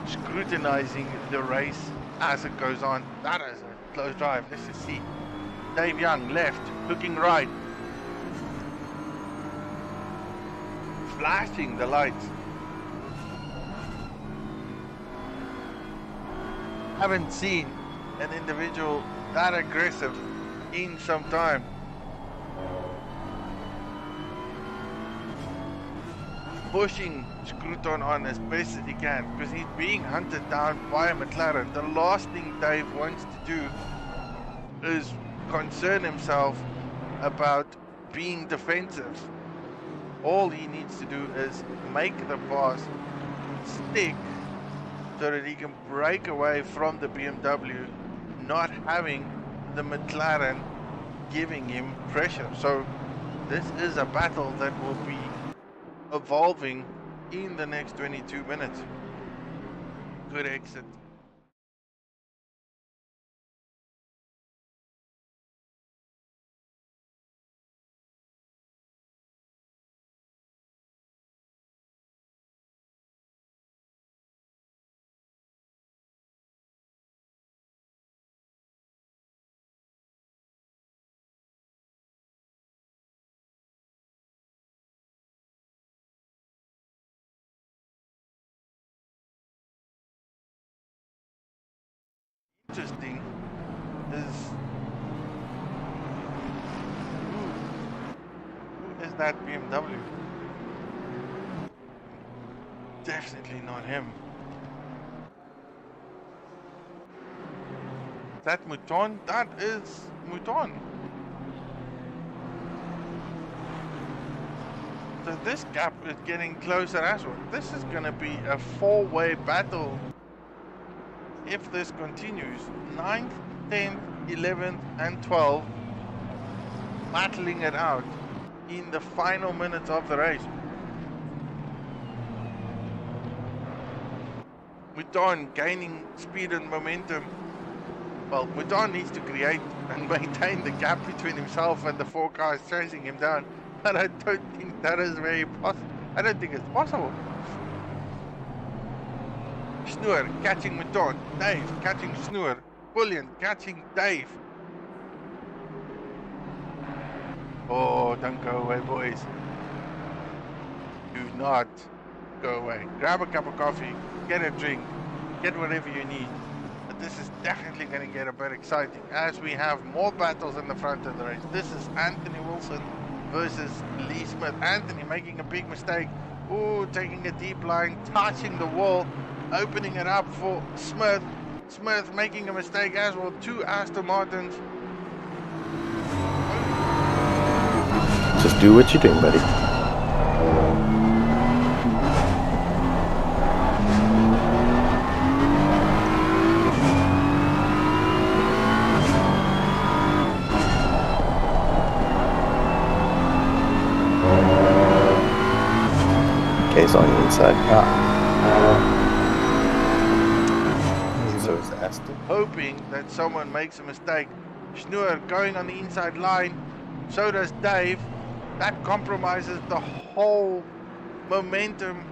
scrutinizing the race as it goes on. That is a close drive. Let's just see. Dave Young left, looking right, flashing the lights. Haven't seen an individual that aggressive in some time. Pushing Scruton on as best as he can because he's being hunted down by a McLaren. The last thing Dave wants to do is concern himself about being defensive. All he needs to do is make the pass stick so that he can break away from the BMW, not having the McLaren giving him pressure. So this is a battle that will be evolving in the next 22 minutes. Good exit. Interesting is who is that BMW? Definitely not him. That Mouton? That is Mouton. So this gap is getting closer as well. This is going to be a four-way battle if this continues, 9th, 10th, 11th, and 12th battling it out in the final minutes of the race. Mouton gaining speed and momentum. Well, Mouton needs to create and maintain the gap between himself and the 4 cars chasing him down. But I don't think that is very possible. I don't think it's possible. Snoer catching Mouton. Dave catching Snoer. Bullion catching Dave. Oh, don't go away, boys. Do not go away. Grab a cup of coffee, get a drink, get whatever you need. But this is definitely going to get a bit exciting as we have more battles in the front of the race. This is Anthony Wilson versus Lee Smith. Anthony making a big mistake. Ooh, taking a deep line, touching the wall, opening it up for Smith. Smith making a mistake as well. 2 Aston Martins. Just do what you're doing, buddy. Case on the inside. So it's Aston. Hoping that someone makes a mistake. Snoer going on the inside line. So does Dave. That compromises the whole momentum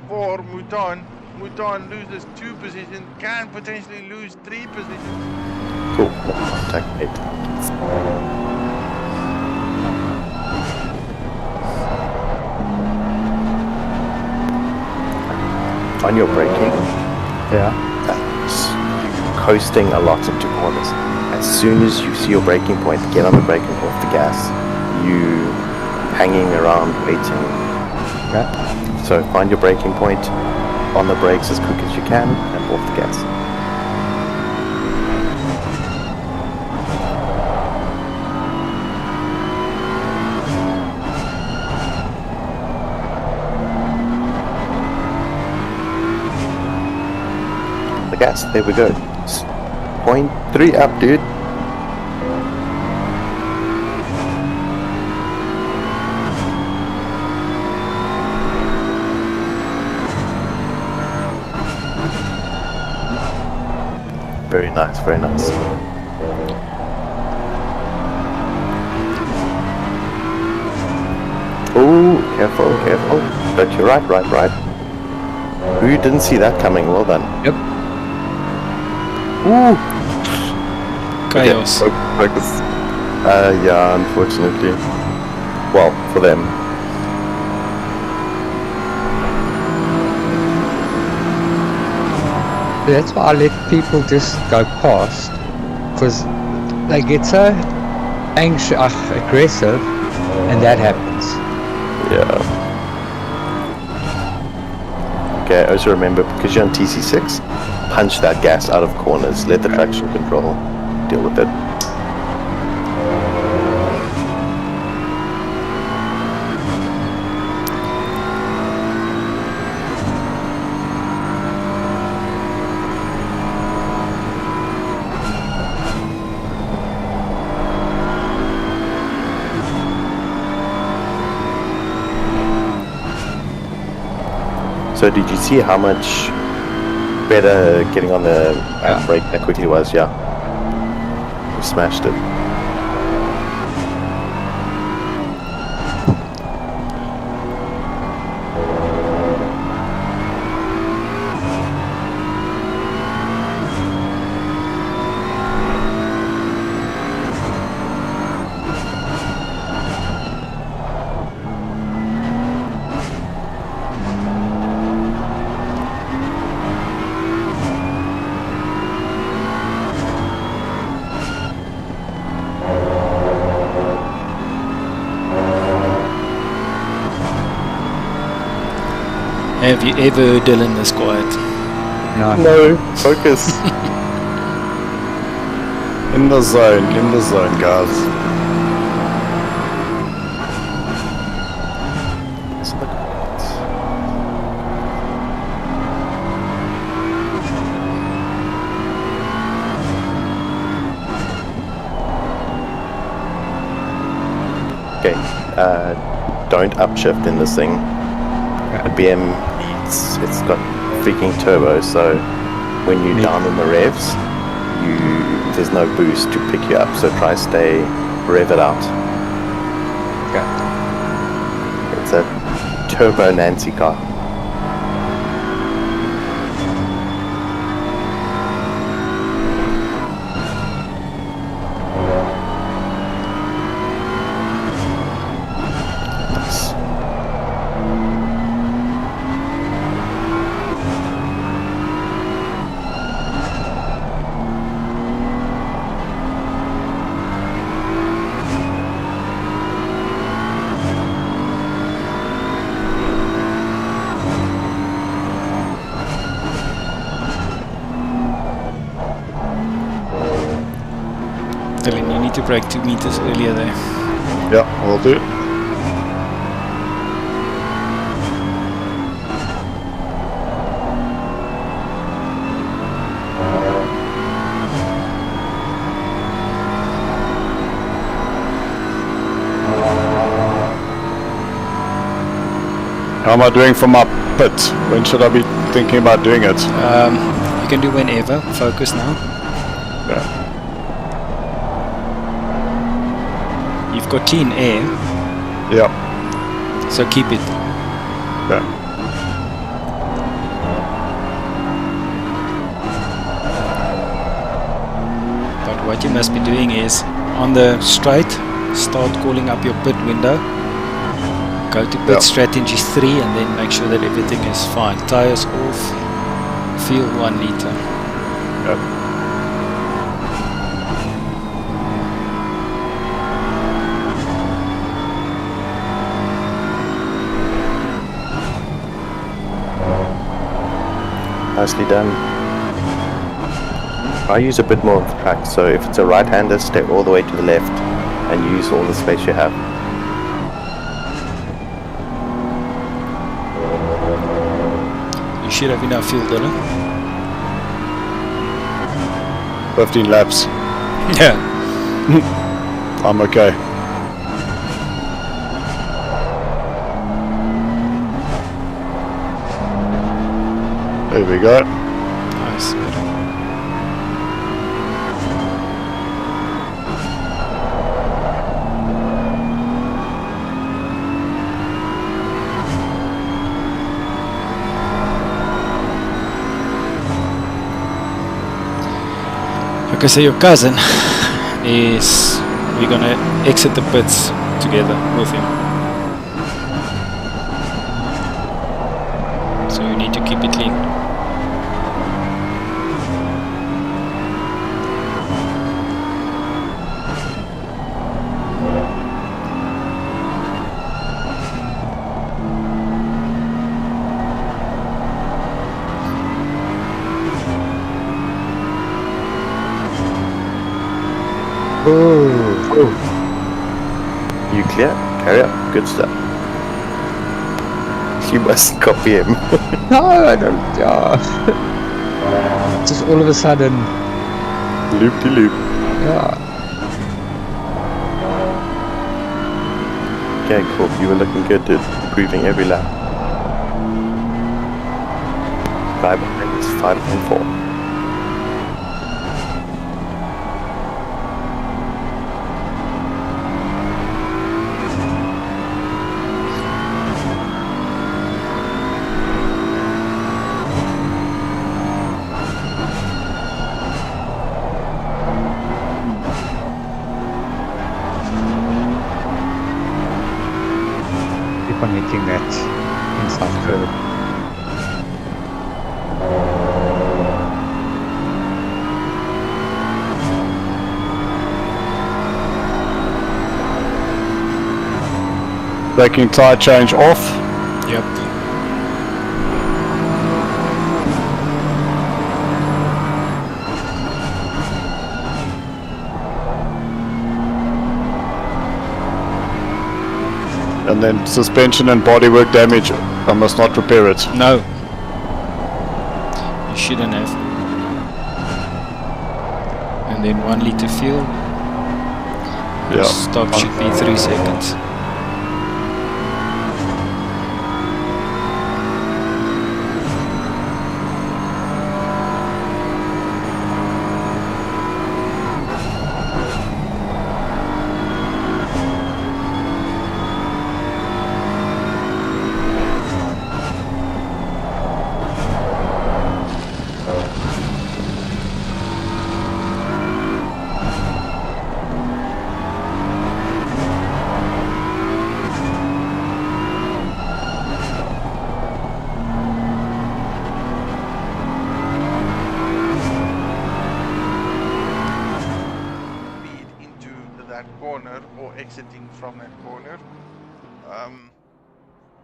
for Mouton. Mouton loses 2 positions, can potentially lose 3 positions. Cool. Contact 8. On your braking, Yeah. that's coasting a lot into corners. As soon as you see your braking point, get on the brake and off the gas. You hanging around waiting. Okay. So find your braking point, on the brakes as quick as you can, and off the gas. The gas, there we go. 0.3 up, dude. Very nice, very nice. Oh, careful, careful. But you're right. Who didn't see that coming? Well done. Yep. Ooh! Chaos. Focus. Yeah, unfortunately. Well, for them. That's why I let people just go past, because they get so anxious, aggressive, and that happens. Yeah. Okay, also remember, because you're on TC6, punch that gas out of corners, let the traction control deal with it. So did you see how much better getting on the brake that quickly was? Yeah. We smashed it. Have you ever heard Dylan this quiet? No. No, focus. In the zone, guys. Okay. Don't upshift in this thing. The BM it's got freaking turbo, so when you're down in the revs, there's no boost to pick you up. So try stay rev it out. Okay. It's a turbo Nancy car. Dylan, you need to brake 2 meters earlier there. Yeah, will do. How am I doing for my pit? When should I be thinking about doing it? You can do whenever. Focus now. Yeah. You've got clean air, Yeah. so keep it. Yeah. But what you must be doing is, on the straight, start calling up your pit window. Go to pit strategy 3 and then make sure that everything is fine. Tires off, fuel 1 liter. Yeah. Nicely done. I use a bit more of the track, so if it's a right-hander, stay all the way to the left and use all the space you have. You should have enough fuel, Dylan. 15 laps. Yeah. I'm okay. There we go. Nice. Okay, so your cousin is, we're gonna exit the pits together with him. So you need to keep it clean. Oh. You clear? Carry up. Good stuff. You must copy him. No, I don't. Just all of a sudden, Loop-de-loop. yeah. Okay, cool. You were looking good, dude. Improving every lap. Right behind is 5.4. Keep on hitting that inside curve. Braking tire change off. Yep. And then suspension and bodywork damage. I must not repair it. No. You shouldn't have. And then 1 liter fuel. Yeah. Stop should be 3 seconds. that corner or exiting from that corner,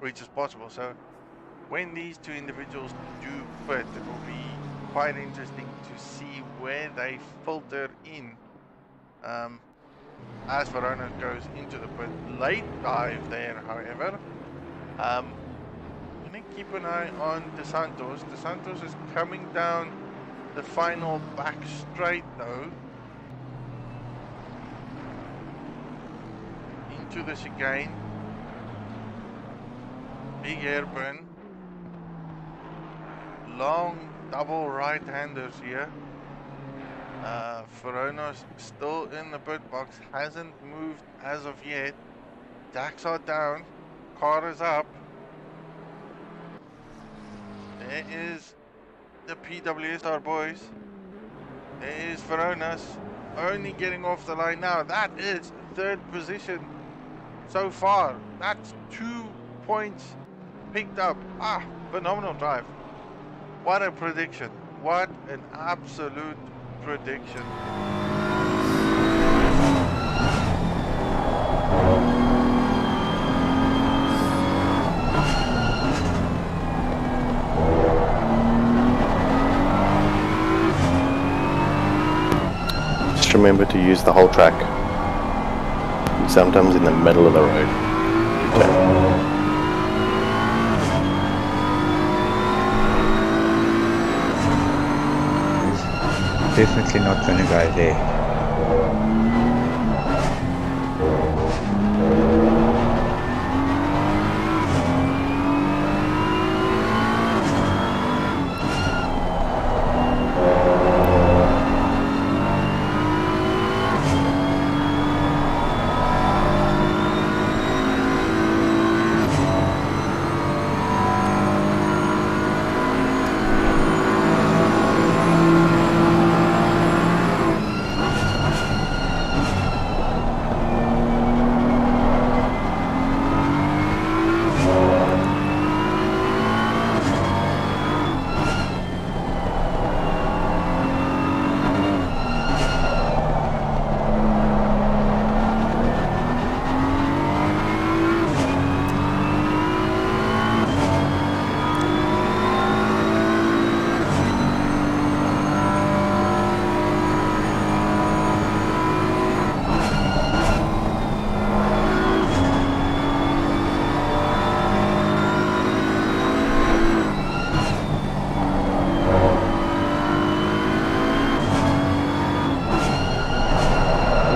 which is possible. So when these two individuals do pit, it will be quite interesting to see where they filter in. As Verona goes into the pit, late dive there, however. I'm gonna keep an eye on DeSantos. DeSantos is coming down the final back straight though, into the chicane. Big hairpin. Long double right-handers here. Verona's still in the pit box, hasn't moved as of yet. Jacks are down, car is up. There is the PWSR boys. There is Verona's only getting off the line now. That is third position so far. That's 2 points picked up. Phenomenal drive. What a prediction. What an absolute prediction. Just remember to use the whole track. Sometimes in the middle of the road. Definitely not going to go there.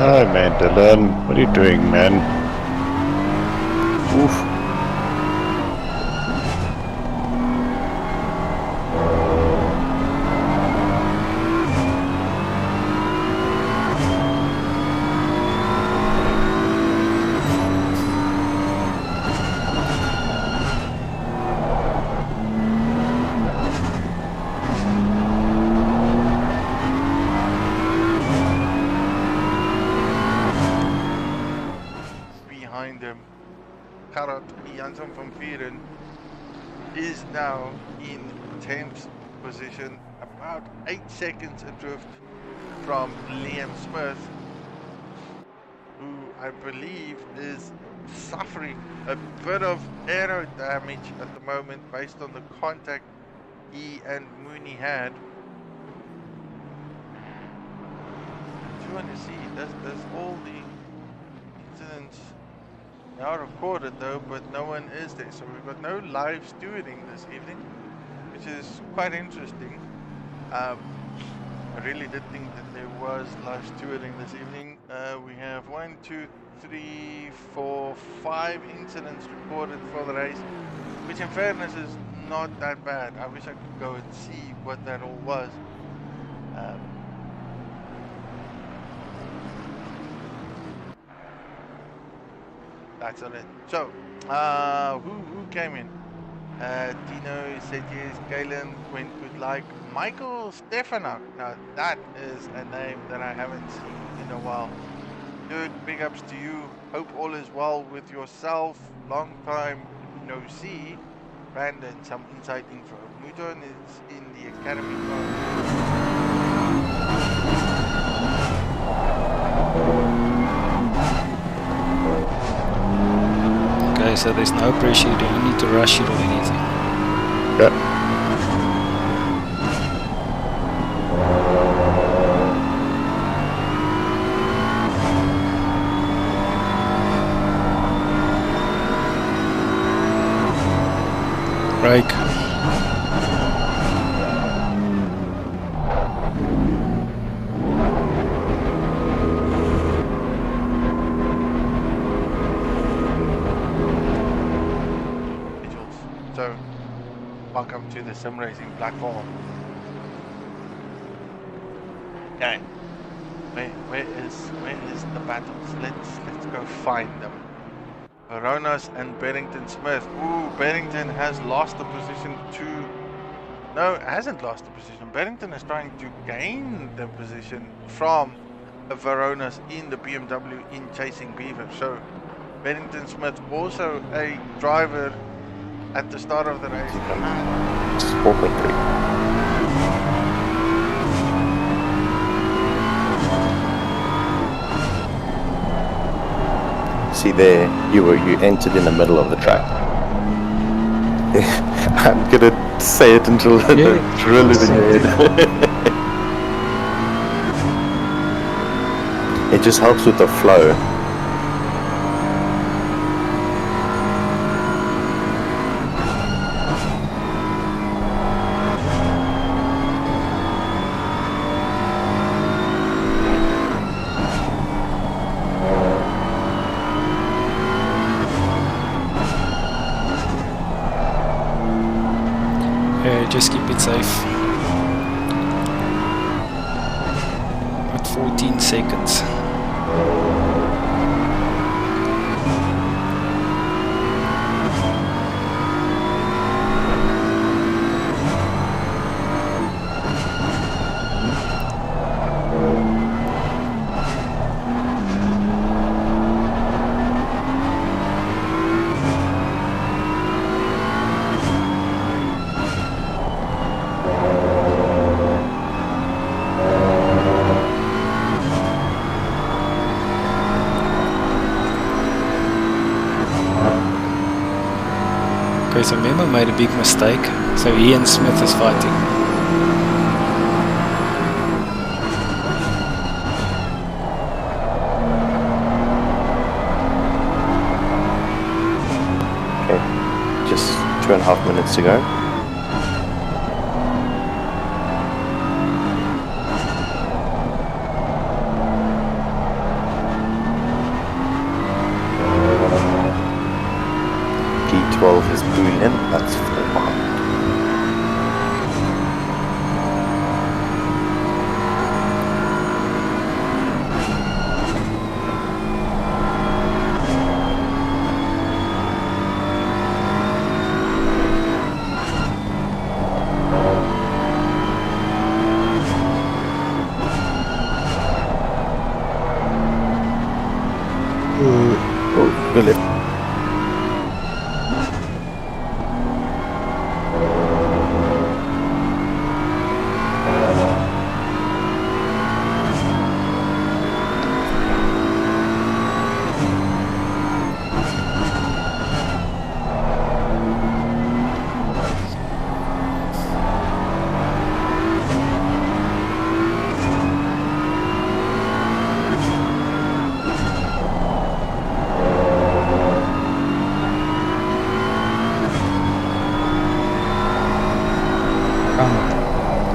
Oh man, Dylan, what are you doing, man? Oof. Behind him, Karat Janssen van Vieren is now in 10th position, about 8 seconds adrift from Liam Smith, who I believe is suffering a bit of aero damage at the moment based on the contact he and Mooney had. I do want to see, does all the incidents are recorded though, but no one is there, so we've got no live stewarding this evening, which is quite interesting. I really did think that there was live stewarding this evening. We have 1, 2, 3, 4, 5 incidents recorded for the race, which in fairness is not that bad. I wish I could go and see what that all was. That's on it. So, who came in? Dino said yes, Galen went good like. Michael Stefanak. Now that is a name that I haven't seen in a while. Good, big ups to you. Hope all is well with yourself. Long time no see. Brandon, some inside info. Newton is in the academy car. Okay, so there's no pressure, you don't need to rush it or anything. Yeah. Brake. Visuals. So, welcome to the sim racing platform. Okay, where is the battles? Let's go find them. Veronas and Barrington Smith. Ooh, Barrington has lost the position to. No, hasn't lost the position. Barrington is trying to gain the position from Veronas in the BMW in Chasing Beaver. So, Barrington Smith, also a driver at the start of the race. It's 4.3. See there, you entered in the middle of the track. I'm gonna say it until the drill is in your head. It just helps with the flow. Just keep it safe. At 14 seconds. Okay, so Memo made a big mistake. So Ian Smith is fighting. Okay, just 2.5 minutes to go. P12 is Boolean, that's 4 behind. Oh, good lift.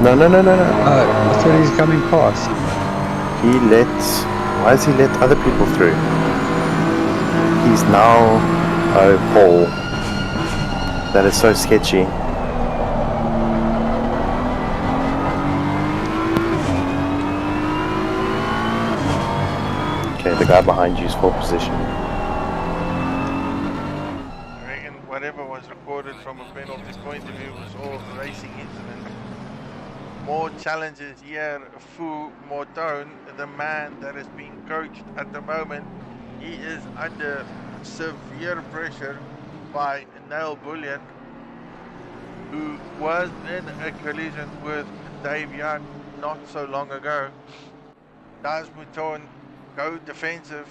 No. I thought he's coming past. Why does he let other people through? He's now a pole. That is so sketchy. Okay, the guy behind you is pole position. I reckon whatever was recorded from a penalty point of view was all racing incident. More challenges here, Fu Mortone, the man that is being coached at the moment. He is under severe pressure by Neil Bullion, who was in a collision with Dave Young not so long ago. Does Mouton go defensive?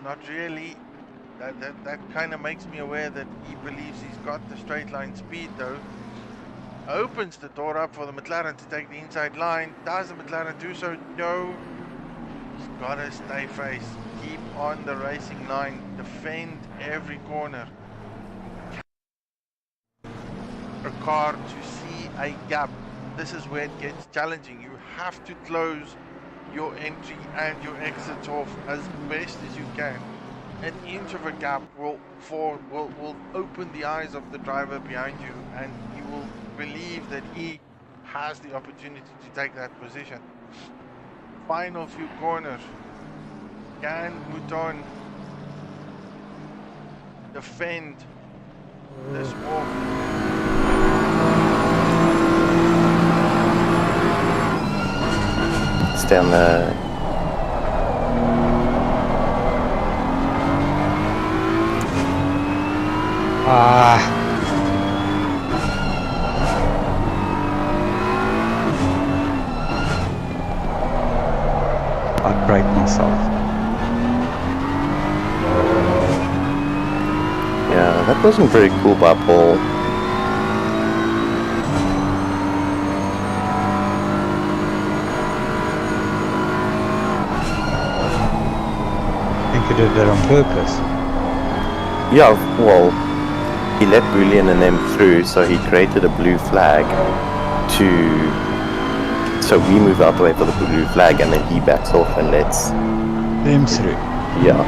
Not really. That kind of makes me aware that he believes he's got the straight line speed though. Opens the door up for the McLaren to take the inside line. Does the McLaren do so? No. He's got to stay face. Keep on the racing line. Defend every corner. A car to see a gap. This is where it gets challenging. You have to close your entry and your exits off as best as you can. An inch of a gap will open the eyes of the driver behind you, and he will believe that he has the opportunity to take that position. Final few corners. Can Mouton defend this off? Stay on the. I break myself. Yeah, that wasn't very cool by Paul. I think he did that on purpose. Yeah, well, he let Boolean and them through, so he created a blue flag so we move out the way for the blue flag, and then he backs off and lets Them through. Yeah.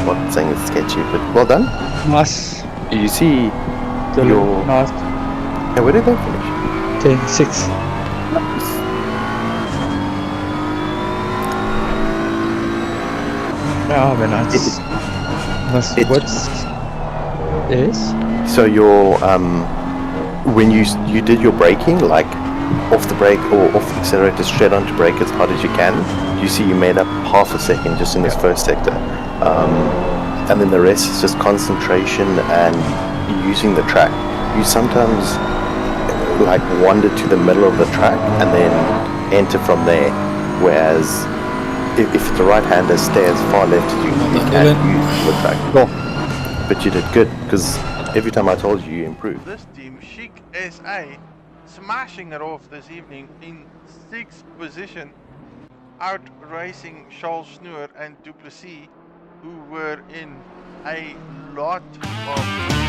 Not saying it's sketchy, but well done. Nice. You see your. Nice. Yeah, where did they finish? 10-6. Nice. Yeah, very nice. What's this? So your when you did your braking, like off the brake or off the accelerator straight onto brake as hard as you can, you see you made up half a second just in this first sector, and then the rest is just concentration and using the track. You sometimes like wander to the middle of the track and then enter from there, whereas if the right hander stay as far left as you can use the track. But you did good, because every time I told you, you improved. This team, Chic SA, smashing it off this evening in 6th position, out racing Charles Snoer and Duplessis, who were in a lot of